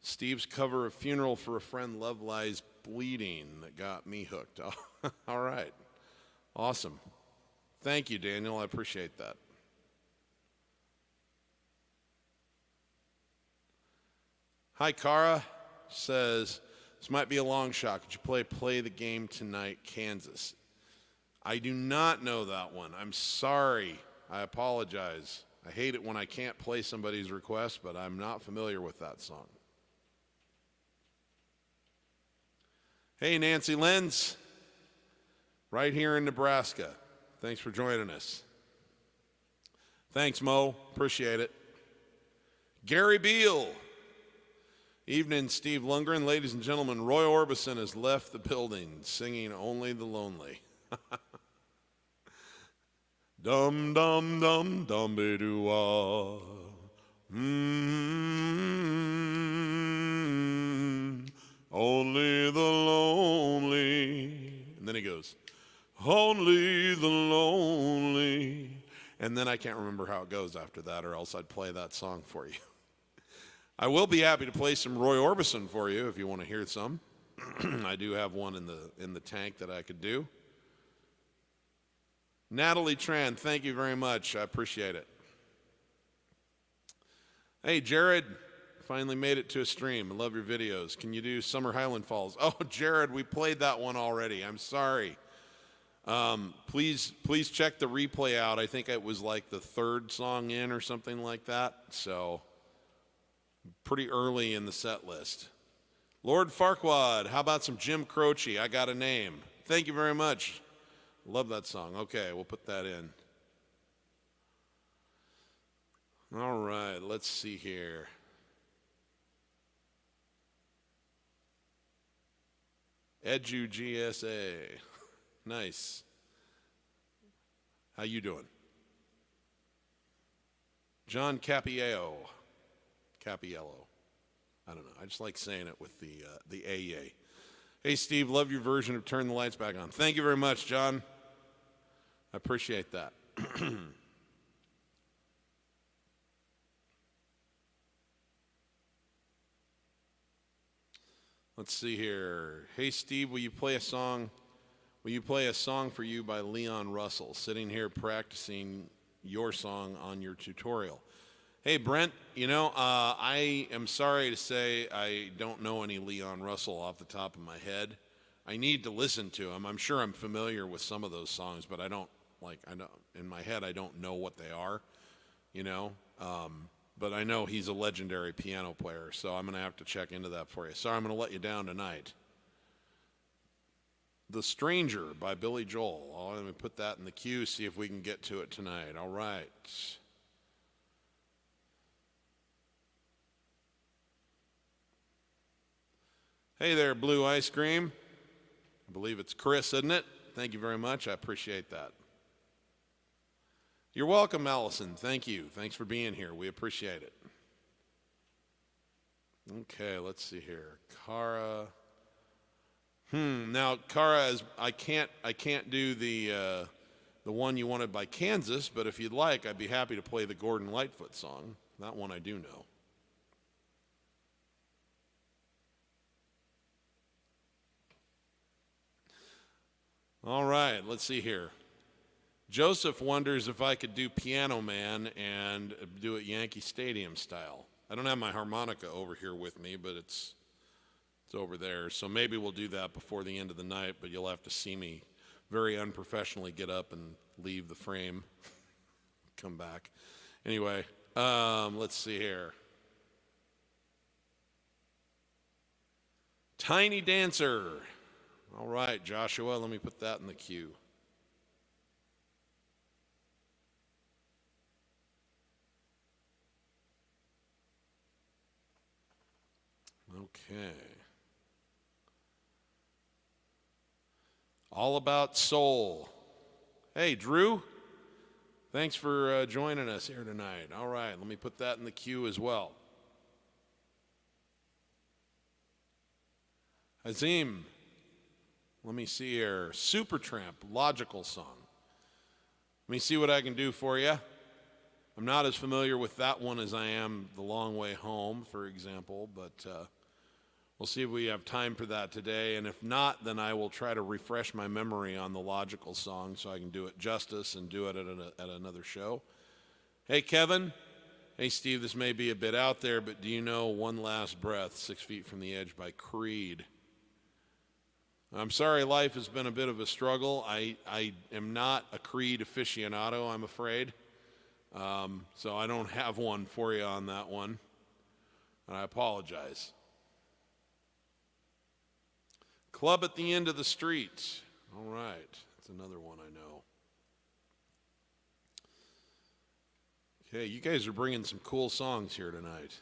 Steve's cover of Funeral for a Friend, Love Lies Bleeding that got me hooked. Oh, all right. Awesome. Thank you, Daniel. I appreciate that. Hi, Cara. Says, this might be a long shot. Could you play the game tonight, Kansas? I do not know that one. I'm sorry. I apologize. I hate it when I can't play somebody's request, but I'm not familiar with that song. Hey, Nancy Lenz. Right here in Nebraska. Thanks for joining us. Thanks, Mo. Appreciate it. Gary Beal. Evening, Steve Lungrin. Ladies and gentlemen, Roy Orbison has left the building singing Only the Lonely. Dum dum dum dum be doo ah. Only the lonely. And then he goes, only the lonely. And then I can't remember how it goes after that, or else I'd play that song for you. I will be happy to play some Roy Orbison for you if you want to hear some. I do have one in the tank that I could do. Natalie Tran, thank you very much. I appreciate it. Hey, Jared, finally made it to a stream. I love your videos. Can you do Summer Highland Falls? Oh, Jared, we played that one already. I'm sorry. Please check the replay out. I think it was like the third song in or something like that. So pretty early in the set list. Lord Farquaad, how about some Jim Croce? I Got a Name. Thank you very much. Love that song. Okay, we'll put that in. All right, let's see here. Edu GSA. Nice. How you doing? John Capiello. Capiello. I don't know. I just like saying it with the AA. Hey, Steve, love your version of Turn the Lights Back On. Thank you very much, John. I appreciate that. Let's see here. Hey, Steve, will you play a song? Will you play a song for you by Leon Russell? Sitting here practicing your song on your tutorial. Hey, Brent, you know, I am sorry to say I don't know any Leon Russell off the top of my head. I need to listen to him. I'm sure I'm familiar with some of those songs, but I don't in my head, I don't know what they are, you know. But I know he's a legendary piano player, so I'm going to have to check into that for you. Sorry, I'm going to let you down tonight. The Stranger by Billy Joel. Oh, let me put that in the queue, see if we can get to it tonight. All right. Hey there, Blue Ice Cream. I believe it's Chris, isn't it? Thank you very much. I appreciate that. You're welcome, Allison. Thank you. Thanks for being here. We appreciate it. Okay, let's see here. Cara. Now, Cara, I can't do the one you wanted by Kansas, but if you'd like, I'd be happy to play the Gordon Lightfoot song. That one I do know. All right, let's see here. Joseph wonders if I could do Piano Man and do it Yankee Stadium style. I don't have my harmonica over here with me, but it's over there. So maybe we'll do that before the end of the night, but you'll have to see me very unprofessionally get up and leave the frame, come back. Anyway, let's see here. Tiny Dancer. All right, Joshua, let me put that in the queue. Okay. All About Soul. Hey, Drew. Thanks for joining us here tonight. All right, let me put that in the queue as well. Azim, let me see here. Supertramp, Logical Song. Let me see what I can do for you. I'm not as familiar with that one as I am The Long Way Home, for example, but we'll see if we have time for that today. And if not, then I will try to refresh my memory on the Logical Song so I can do it justice and do it at another show. Hey, Kevin. Hey, Steve, this may be a bit out there, but do you know One Last Breath, 6 Feet from the Edge by Creed? I'm sorry life has been a bit of a struggle. I am not a Creed aficionado, I'm afraid. So I don't have one for you on that one. And I apologize. Club at the End of the Street. All right. That's another one I know. Okay, you guys are bringing some cool songs here tonight.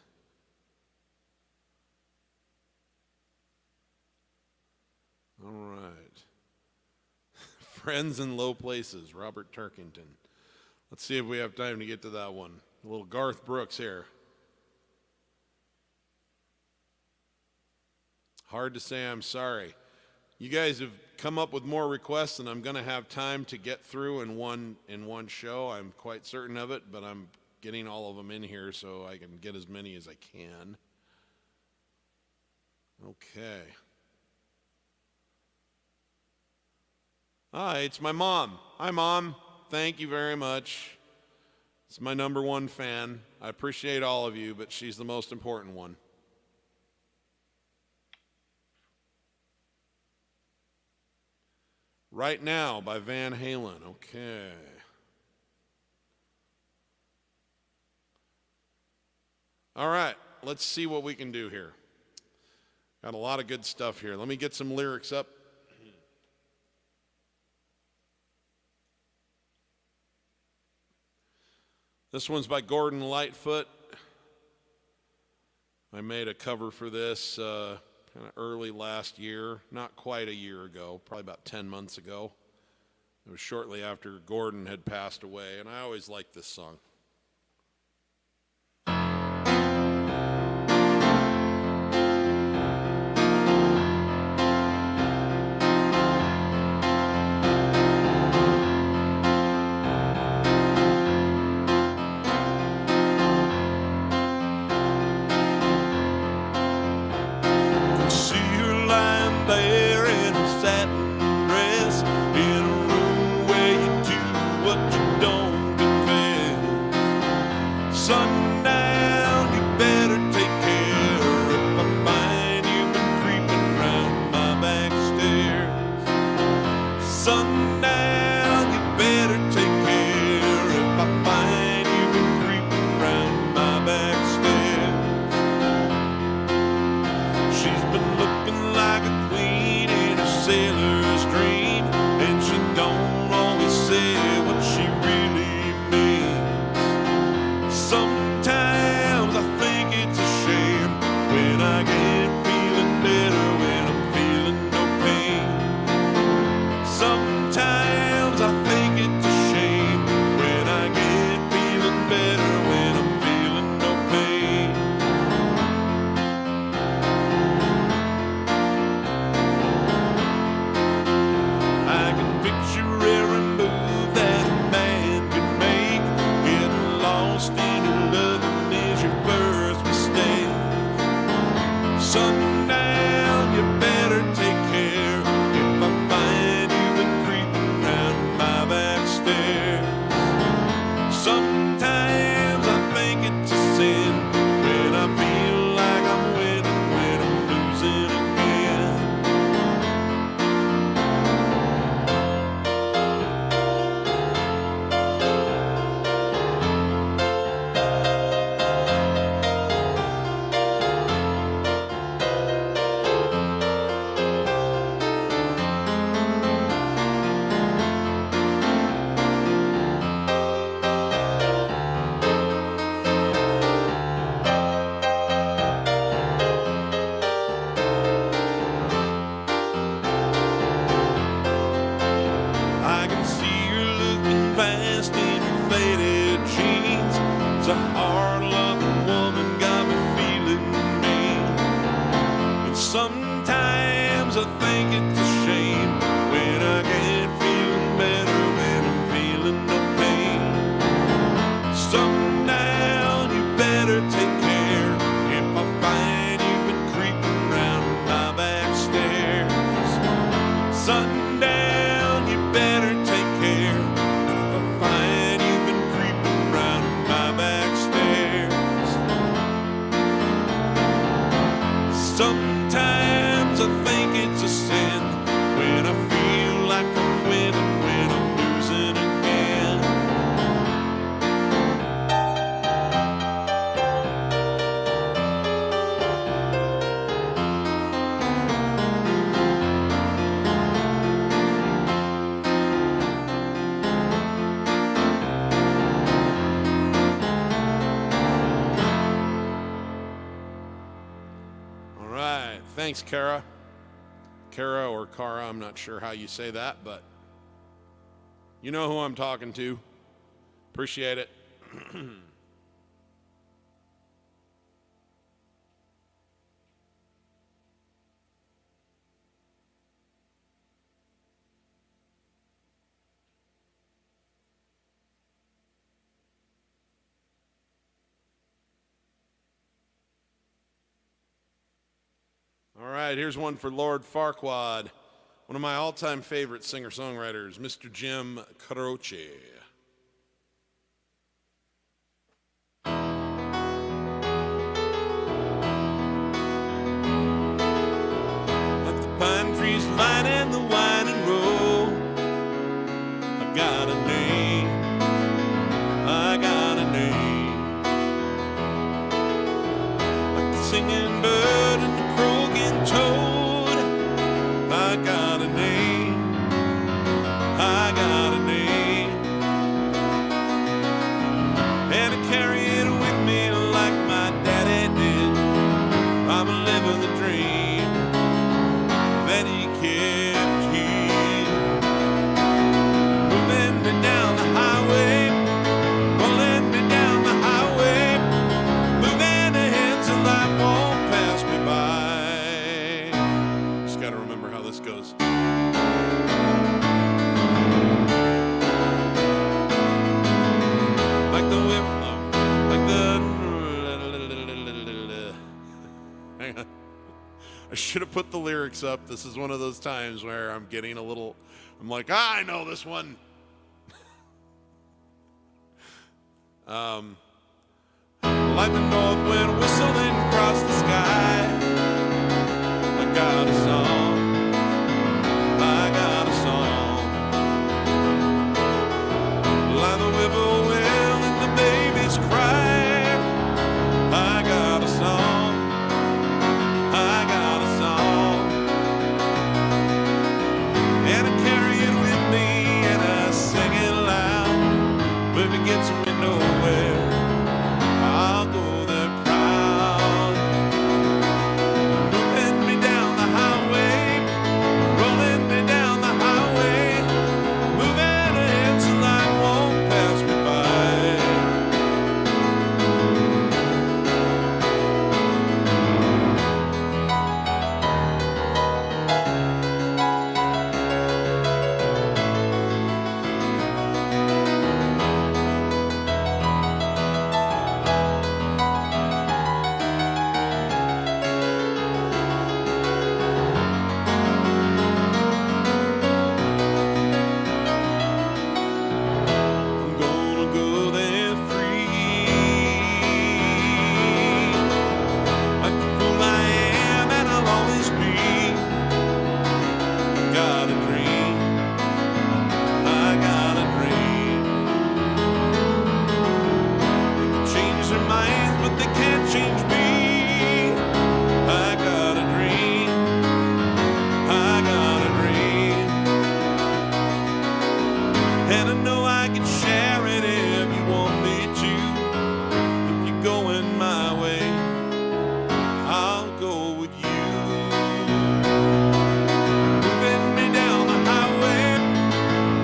All right. Friends in Low Places, Robert Turkington. Let's see if we have time to get to that one. A little Garth Brooks here. Hard to Say I'm Sorry. You guys have come up with more requests than I'm going to have time to get through in one show. I'm quite certain of it, but I'm getting all of them in here so I can get as many as I can. Okay. Hi, it's my mom. Hi, Mom. Thank you very much. It's my number one fan. I appreciate all of you, but she's the most important one. Right Now by Van Halen. Okay. All right, let's see what we can do here. Got a lot of good stuff here. Let me get some lyrics up. This one's by Gordon Lightfoot. I made a cover for this kind of early last year, not quite a year ago, probably about 10 months ago. It was shortly after Gordon had passed away, and I always liked this song. Sundown, you better take care if I find you've been creeping round my back stairs. Sundown, you better take care if I find you've been creeping round my back stairs. She's been looking like a queen in a sailor's dream, and she don't always say what she really means. Sometimes I think it's a shame when I get feeling better when I'm feeling no pain. Sometimes I think it's a shame when I get feeling better when I'm feeling no pain. I can picture every move that a man could make, getting lost in loving is your first mistake. Sundown, you better take care if I find you've been creeping sundown, you better take care. If I find you've been creeping round my back stairs. Sometimes I think it's a sin when I feel like I'm winning, when I'm losing again. All right, thanks, Kara. Kara or Kara, I'm not sure how you say that, but you know who I'm talking to. Appreciate it. All right, here's one for Lord Farquaad, one of my all-time favorite singer-songwriters, Mr. Jim Croce. Like the pine trees lining the winding road, I got a name, I got a name. Like the singing bird and the croaking toad, I got a name, I got a name. And I carry it with me like my daddy did. I'm living the dream that he kept here. Moving me down the highway, pulling me down the highway, moving ahead till life won't pass me by. Just gotta remember how this goes. Like the whip, like the. Hang on. I should have put the lyrics up. This is one of those times where I'm getting a little. I'm like, I know this one. Like the north wind whistling across the sky. I got a song. I got a song. Like the whippoorwill and the baby's cry. I got a song. I got a song. And I carry it with me and I sing it loud. But if it gets me nowhere, I'll go there proud. Moving me down the highway, rolling me down the highway, moving ahead so life won't pass me by. I'm gonna go there free, like the fool I am, and I'll always be. I got a dream, I got a dream. They can change their minds, but they can't change me. I got a dream, I got a dream. And I know I can share it if you want me to. If you're going my way, I'll go with you. Moving me down the highway,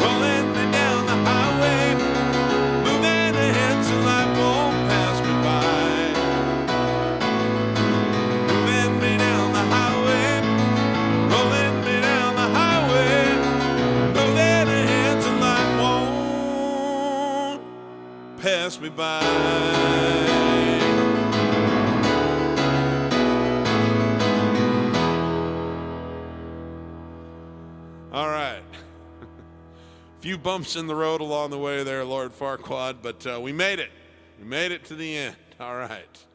rolling me down the highway, moving ahead till life won't pass me by. Moving me down the highway, rolling me down the highway, moving ahead till life won't pass me by. All right. right. Few bumps in the road along the way there, Lord Farquaad, but we made it. We made it to the end. All right.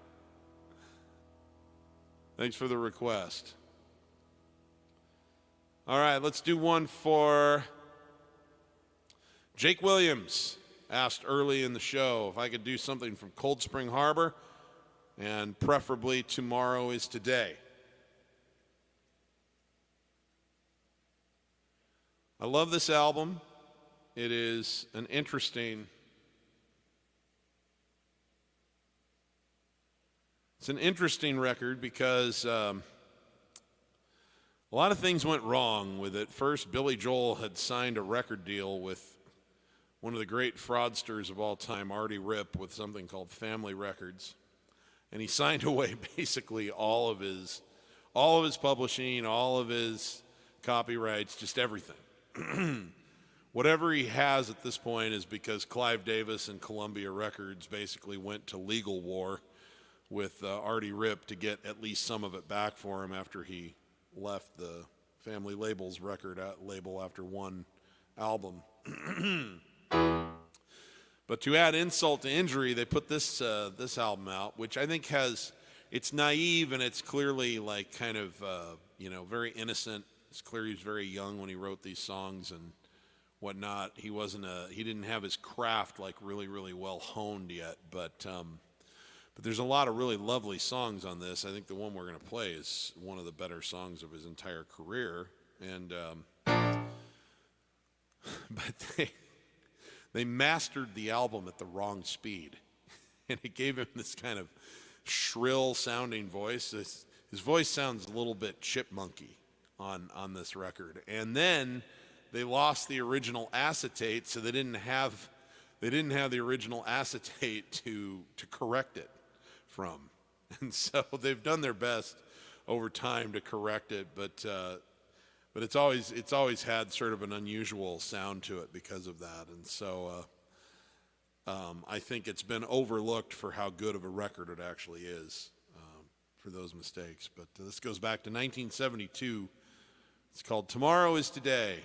Thanks for the request. All right, let's do one for Jake Williams. Asked early in the show if I could do something from Cold Spring Harbor, and preferably Tomorrow is Today. I love this album. It is an interesting record because a lot of things went wrong with it. First, Billy Joel had signed a record deal with one of the great fraudsters of all time, Artie Ripp, with something called Family Records. And he signed away basically all of his publishing, all of his copyrights, just everything. Whatever he has at this point is because Clive Davis and Columbia Records basically went to legal war with Artie Ripp to get at least some of it back for him after he left the Family Labels record label after one album. But to add insult to injury, they put this album out, which I think it's naive and it's clearly like kind of very innocent. It's clear he was very young when he wrote these songs and whatnot. He didn't have his craft like really, really well honed yet. But there's a lot of really lovely songs on this. I think the one we're going to play is one of the better songs of his entire career. And but they mastered the album at the wrong speed, and it gave him this kind of shrill sounding voice. His voice sounds a little bit chipmunky on this record. And then they lost the original acetate, so they didn't have the original acetate to correct it from. And so they've done their best over time to correct it, but it's always had sort of an unusual sound to it because of that. And so I think it's been overlooked for how good of a record it actually is for those mistakes. But this goes back to 1972. It's called Tomorrow is Today.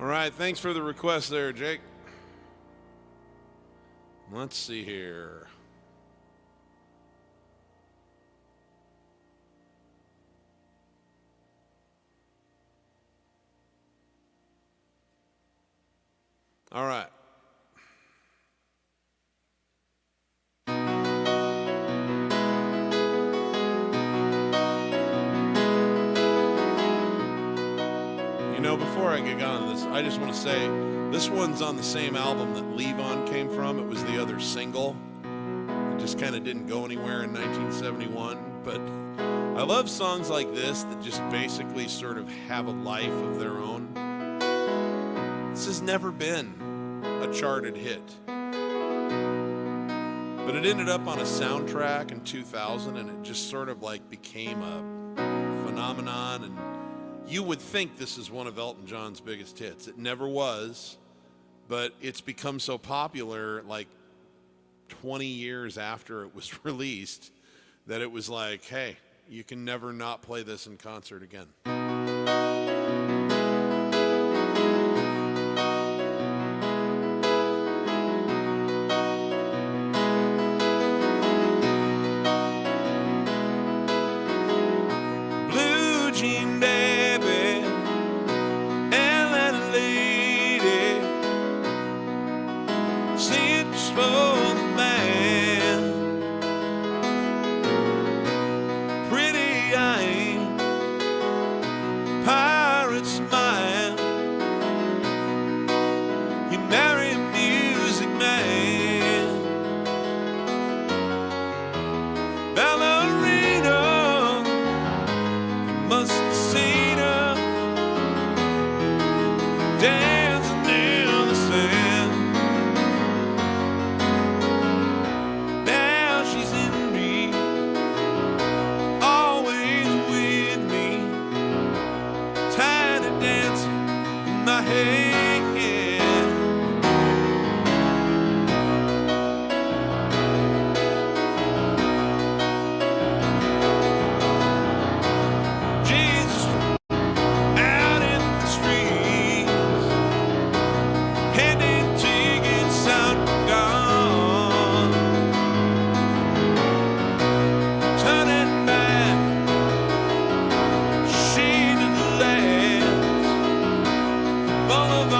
right, thanks for the request there, Jake. Let's see here. All right. You know, before I get on to this, I just want to say this one's on the same album that Levon came from. It was the other single. It just kind of didn't go anywhere in 1971. But I love songs like this that just basically sort of have a life of their own. This has never been a charted hit. But it ended up on a soundtrack in 2000, and it just sort of like became a phenomenon. And you would think this is one of Elton John's biggest hits. It never was, but it's become so popular like 20 years after it was released that it was like, hey, you can never not play this in concert again. Blue Jean Baby, Atlanta lady, sing just for the man. Pretty eye, pirate smile. You marry a music man. Ballerina, you must have seen her dancing in the sand. Now she's in me, always with me, tiny dancing in my head. Jesus out in the streets, handing tickets out for gone, turning back, she did the last, boulevard.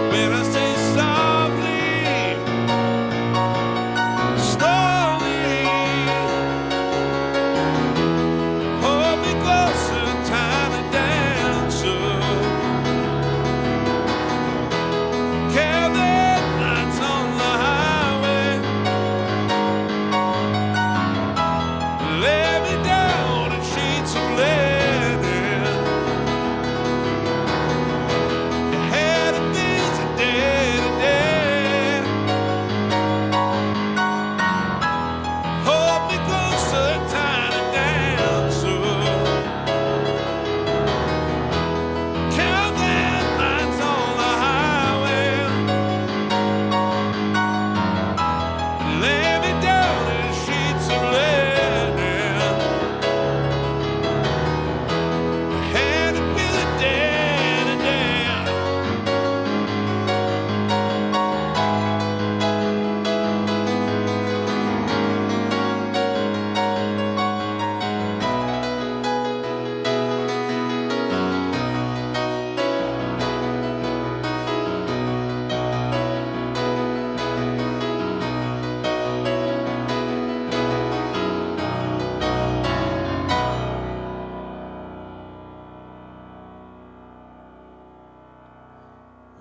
When I say softly, slowly, hold me closer, tiny dancer. Count the lights on the highway. Lay me down in sheets of linen. You had a busy day today. Hold me closer, tiny dancer. Count the lights on the highway. Lay me down in sheets of linen. Had a busy day today.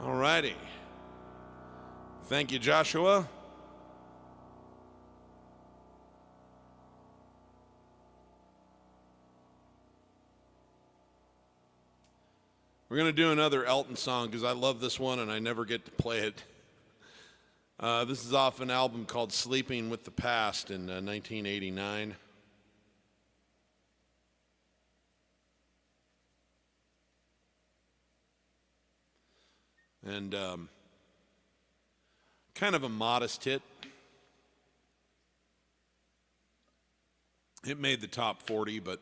All righty. Thank you, Joshua. We're going to do another Elton song because I love this one and I never get to play it. This is off an album called Sleeping with the Past in 1989. And kind of a modest hit. It made the top 40, but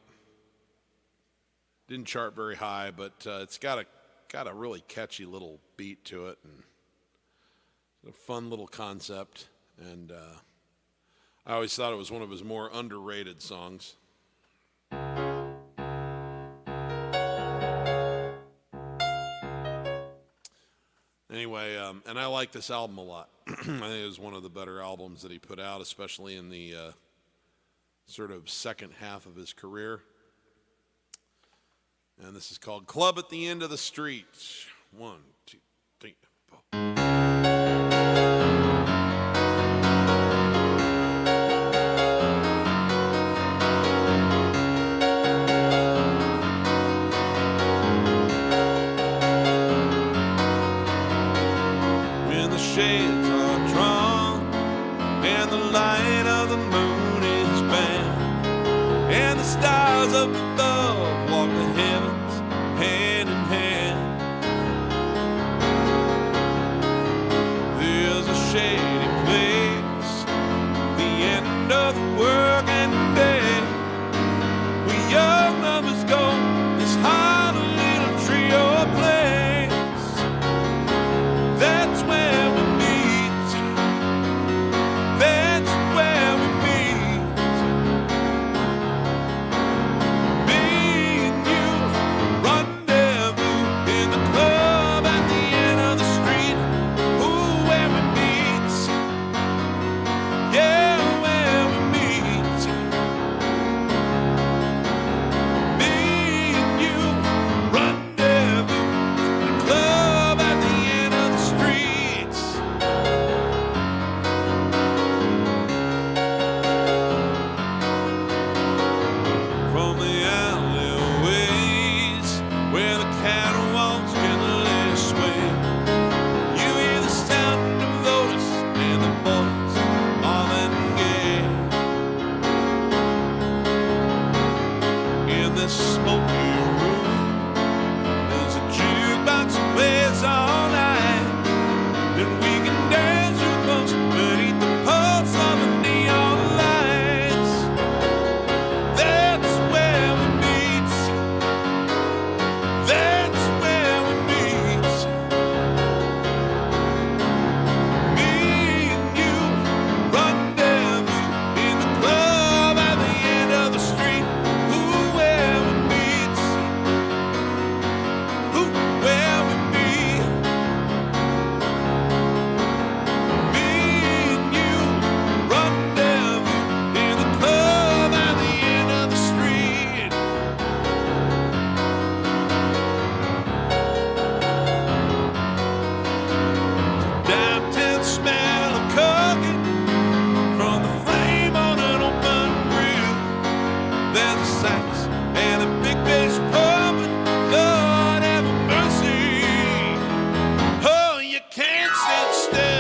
didn't chart very high. But it's got a really catchy little beat to it, and a fun little concept. And I always thought it was one of his more underrated songs. Anyway, and I like this album a lot. I think it was one of the better albums that he put out, especially in the sort of second half of his career. And this is called Club at the End of the Street. 1, 2, 3, 4. Shades are drawn and the light of the moon is bent and the stars up above walk the heavens hand in hand. There's a shady place, the end of the working day, where young lovers go, this hot little trio place. That's where we meet. That's where we meet. Me and you rendezvous in the club at the end of the street. Ooh, where we meet. Yeah, where we meet. Me and you rendezvous in the club at the end of the streets. From the alleyways where the catwalks gently sway, you hear the sound of Lotus and the boys all in gay. In this smoky room, there's a jukebox that plays all night, and we can dance real close beneath the pulse of the neon lights. That's where we meet. That's where we meet. Me and you rendezvous in the club at the end of the street. Ooh, where we meet. Ooh, where we meet. stand still.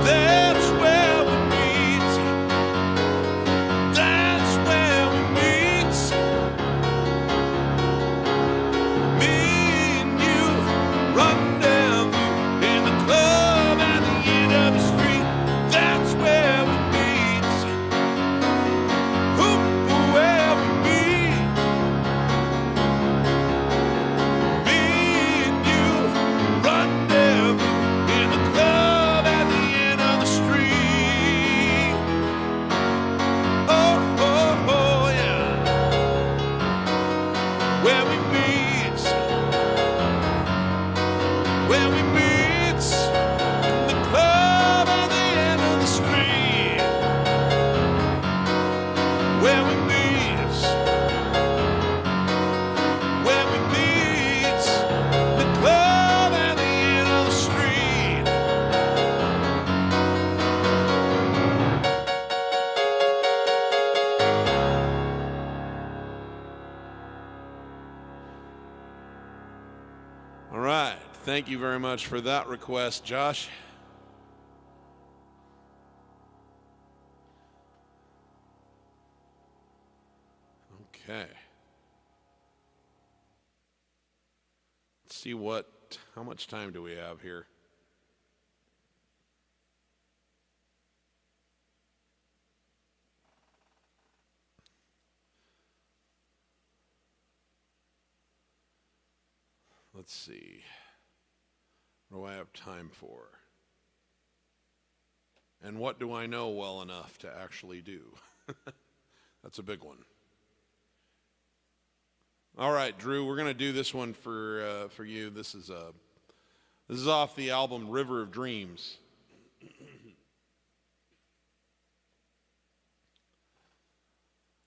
That's where we meet. That's where we meet. Me and you, rendezvous in the club at the end of the street. That's where we meet. Where we meet. Me and you, rendezvous in the club at the end of the street. Oh, oh, oh, yeah. Where we meet. Where we meet. In the club at the end of the street. Where we meet. Where we meet. The club at the end of the street. All right. Thank you very much for that request, Josh. Okay. Let's see how much time do we have here? Let's see. What do I have time for? And what do I know well enough to actually do? That's a big one. All right, Drew, we're going to do this one for you. This is off the album River of Dreams.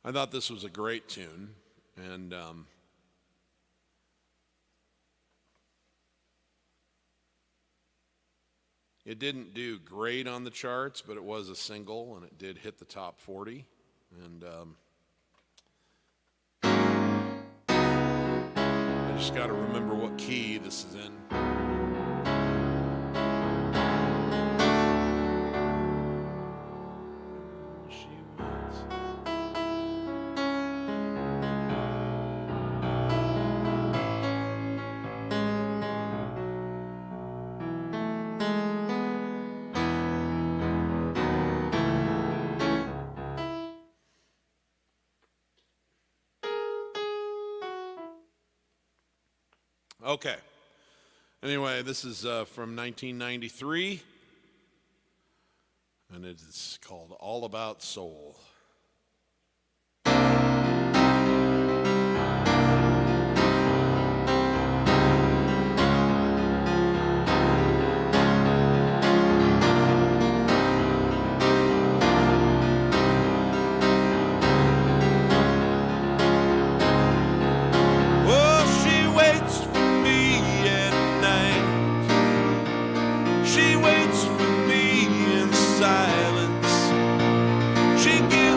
I thought this was a great tune, and it didn't do great on the charts, but it was a single, and it did hit the top 40. And I just got to remember what key this is in. Okay. Anyway, this is from 1993, and it is called All About Soul. She waits for me in silence. She gives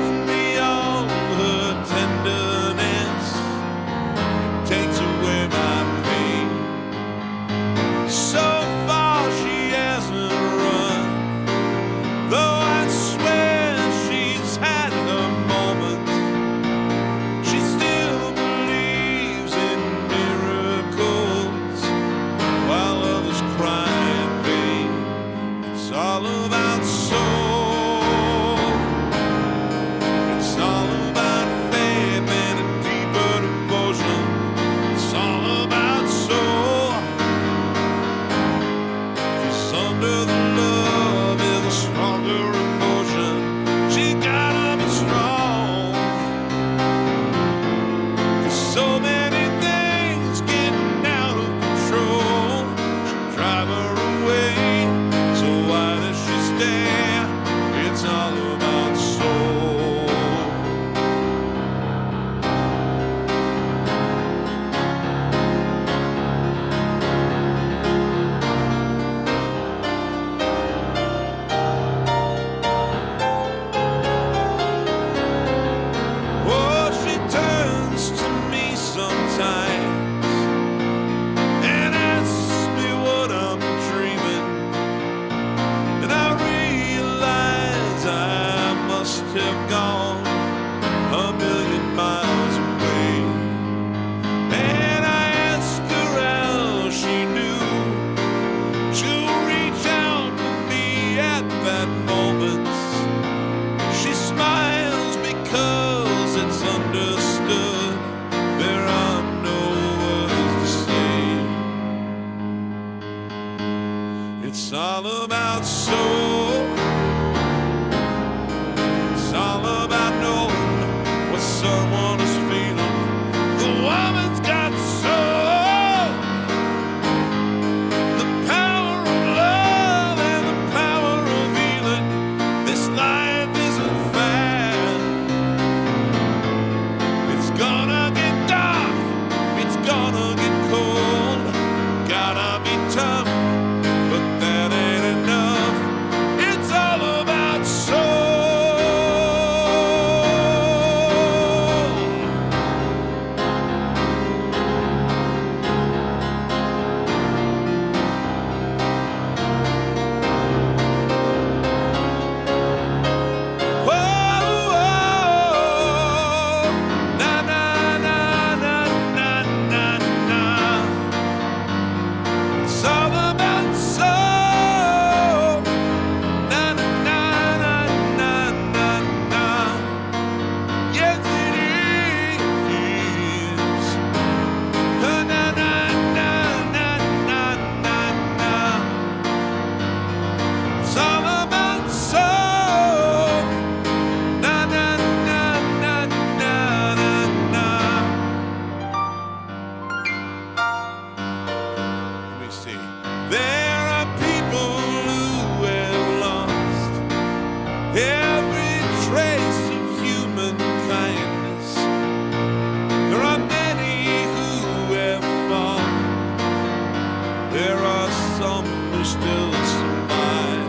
there's still some light.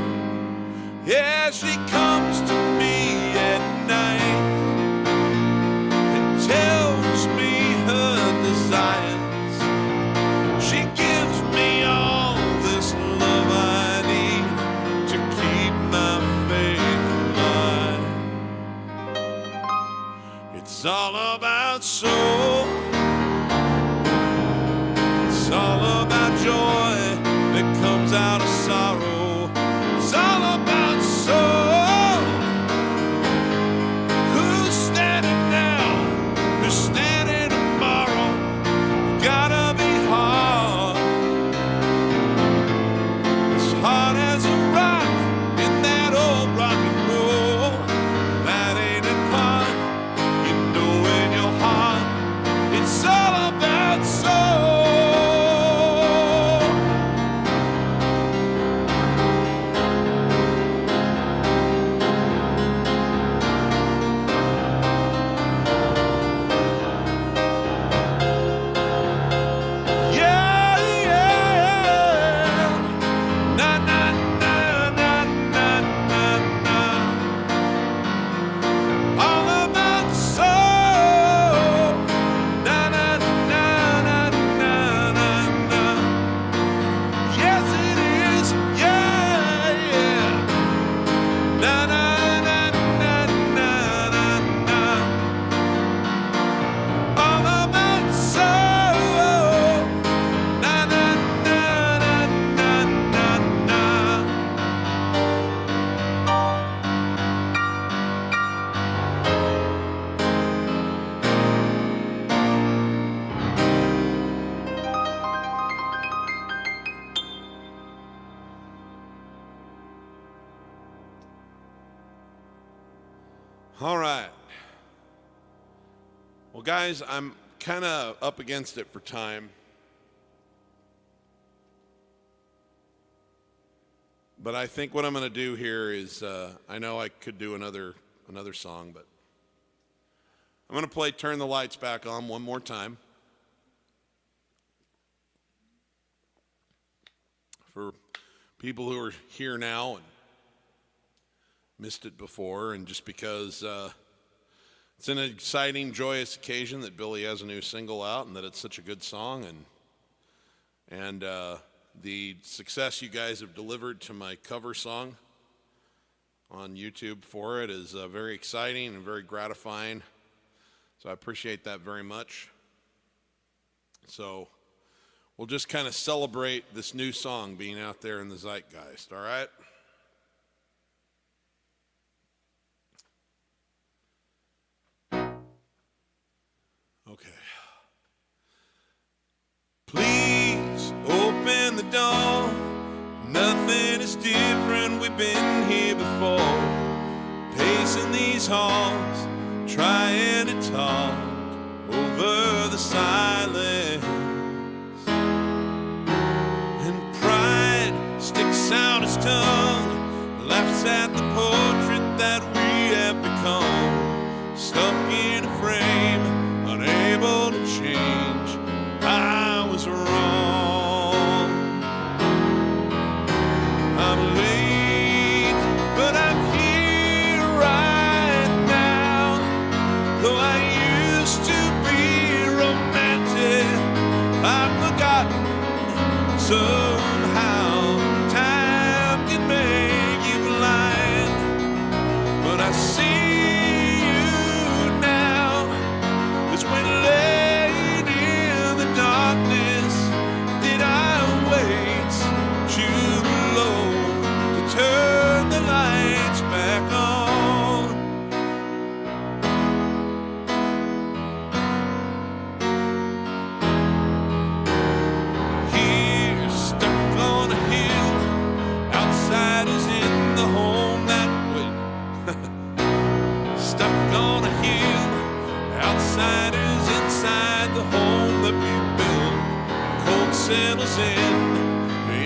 Yeah, she comes to me at night and tells me her desires. She gives me all this love I need to keep my faith alive. It's all about soul. It's all about joy that comes out of sorrow. It's all about soul. Who's standing now? Who's standing tomorrow? Gotta be hard. As hard as a rock in that old rock and roll. That ain't a part you know in your heart. It's all about soul. All right. Well, guys, I'm kind of up against it for time. But I think what I'm going to do here is, I know I could do another song, but I'm going to play Turn the Lights Back On one more time. For people who are here now and missed it before, and just because it's an exciting, joyous occasion that Billy has a new single out and that it's such a good song, and the success you guys have delivered to my cover song on YouTube for it is very exciting and very gratifying. So I appreciate that very much. So we'll just kind of celebrate this new song being out there in the zeitgeist, all right? Okay. Please open the door. Nothing is different. We've been here before. Pacing these halls, trying to talk over the silence. And pride sticks out its tongue, laughs at the portrait that we have become. Stuck in a frame, unable to change. I was wrong. I'm late, but I'm here right now. Though I used to be romantic, I've forgotten somehow. Time can make you blind, but I see when laid in the darkness, did I wait too long to turn the lights back on? Here, stuck on a hill, outsiders in the home that way. Stuck on a hill, outsiders inside the home that we built. The cold settles in.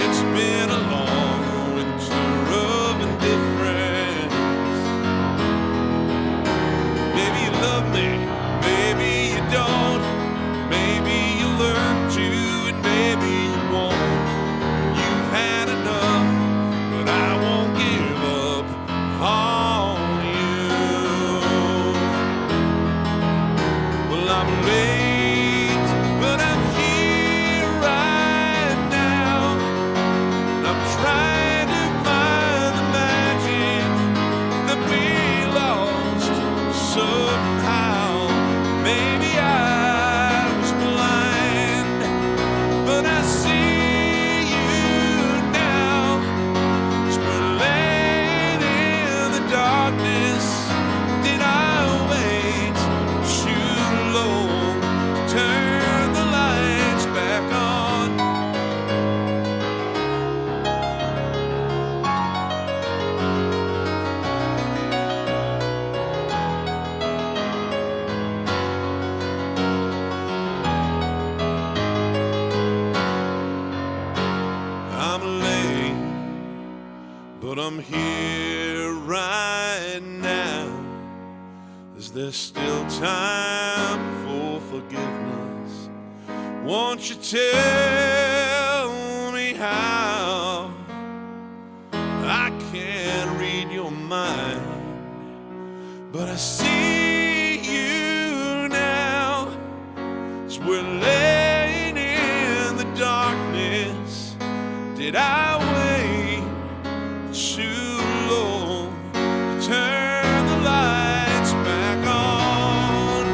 It's been a long winter of indifference. Maybe you love me, maybe you don't. Maybe you learn to, and maybe you won't. You've had enough. I'm here right now. Is there still time for forgiveness? Won't you tell me how? I can't read your mind, but I see you now. As we're laying in the darkness, did I wait too long to turn the lights back on?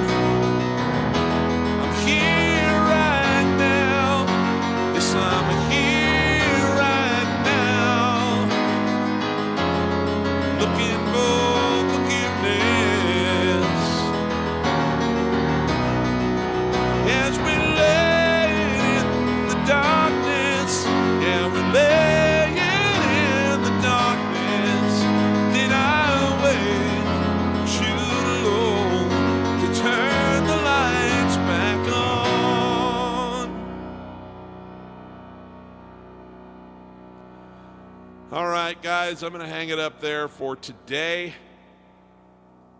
I'm here right now. Yes, I'm here right now, looking for forgiveness. As we lay in the darkness, yeah, we lay in the darkness. Did I wait too long to turn the lights back on? All right, guys, I'm going to hang it up there for today.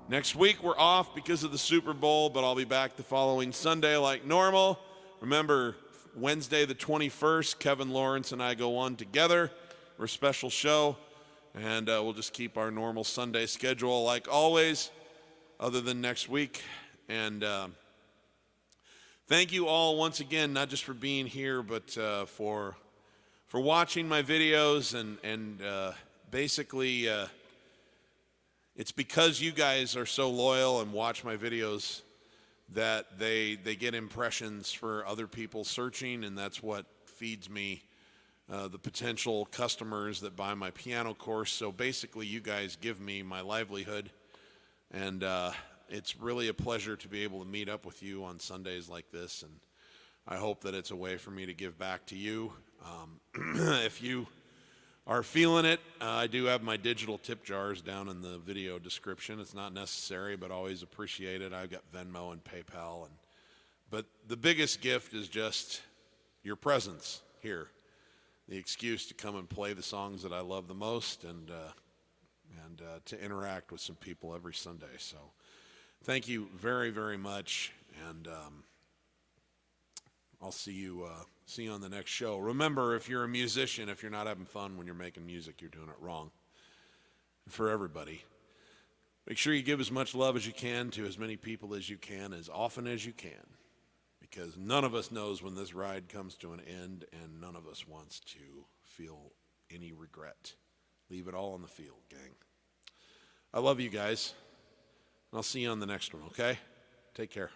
Next week, we're off because of the Super Bowl, but I'll be back the following Sunday like normal. Remember, Wednesday the 21st, Kevin Lawrence and I go on together for a special show, and we'll just keep our normal Sunday schedule like always, other than next week. And thank you all once again, not just for being here, but for watching my videos, and basically it's because you guys are so loyal and watch my videos that they get impressions for other people searching, and that's what feeds me the potential customers that buy my piano course. So basically you guys give me my livelihood, and it's really a pleasure to be able to meet up with you on Sundays like this, and I hope that it's a way for me to give back to you. If you are feeling it, I do have my digital tip jars down in the video description. It's not necessary, but always appreciate it. I've got Venmo and PayPal, but the biggest gift is just your presence here, the excuse to come and play the songs that I love the most, and to interact with some people every Sunday. So thank you very, very much, and I'll see you on the next show. Remember, if you're a musician, if you're not having fun when you're making music, you're doing it wrong. For everybody, make sure you give as much love as you can to as many people as you can, as often as you can, because none of us knows when this ride comes to an end, and none of us wants to feel any regret. Leave it all on the field, gang. I love you guys, and I'll see you on the next one, okay? Take care.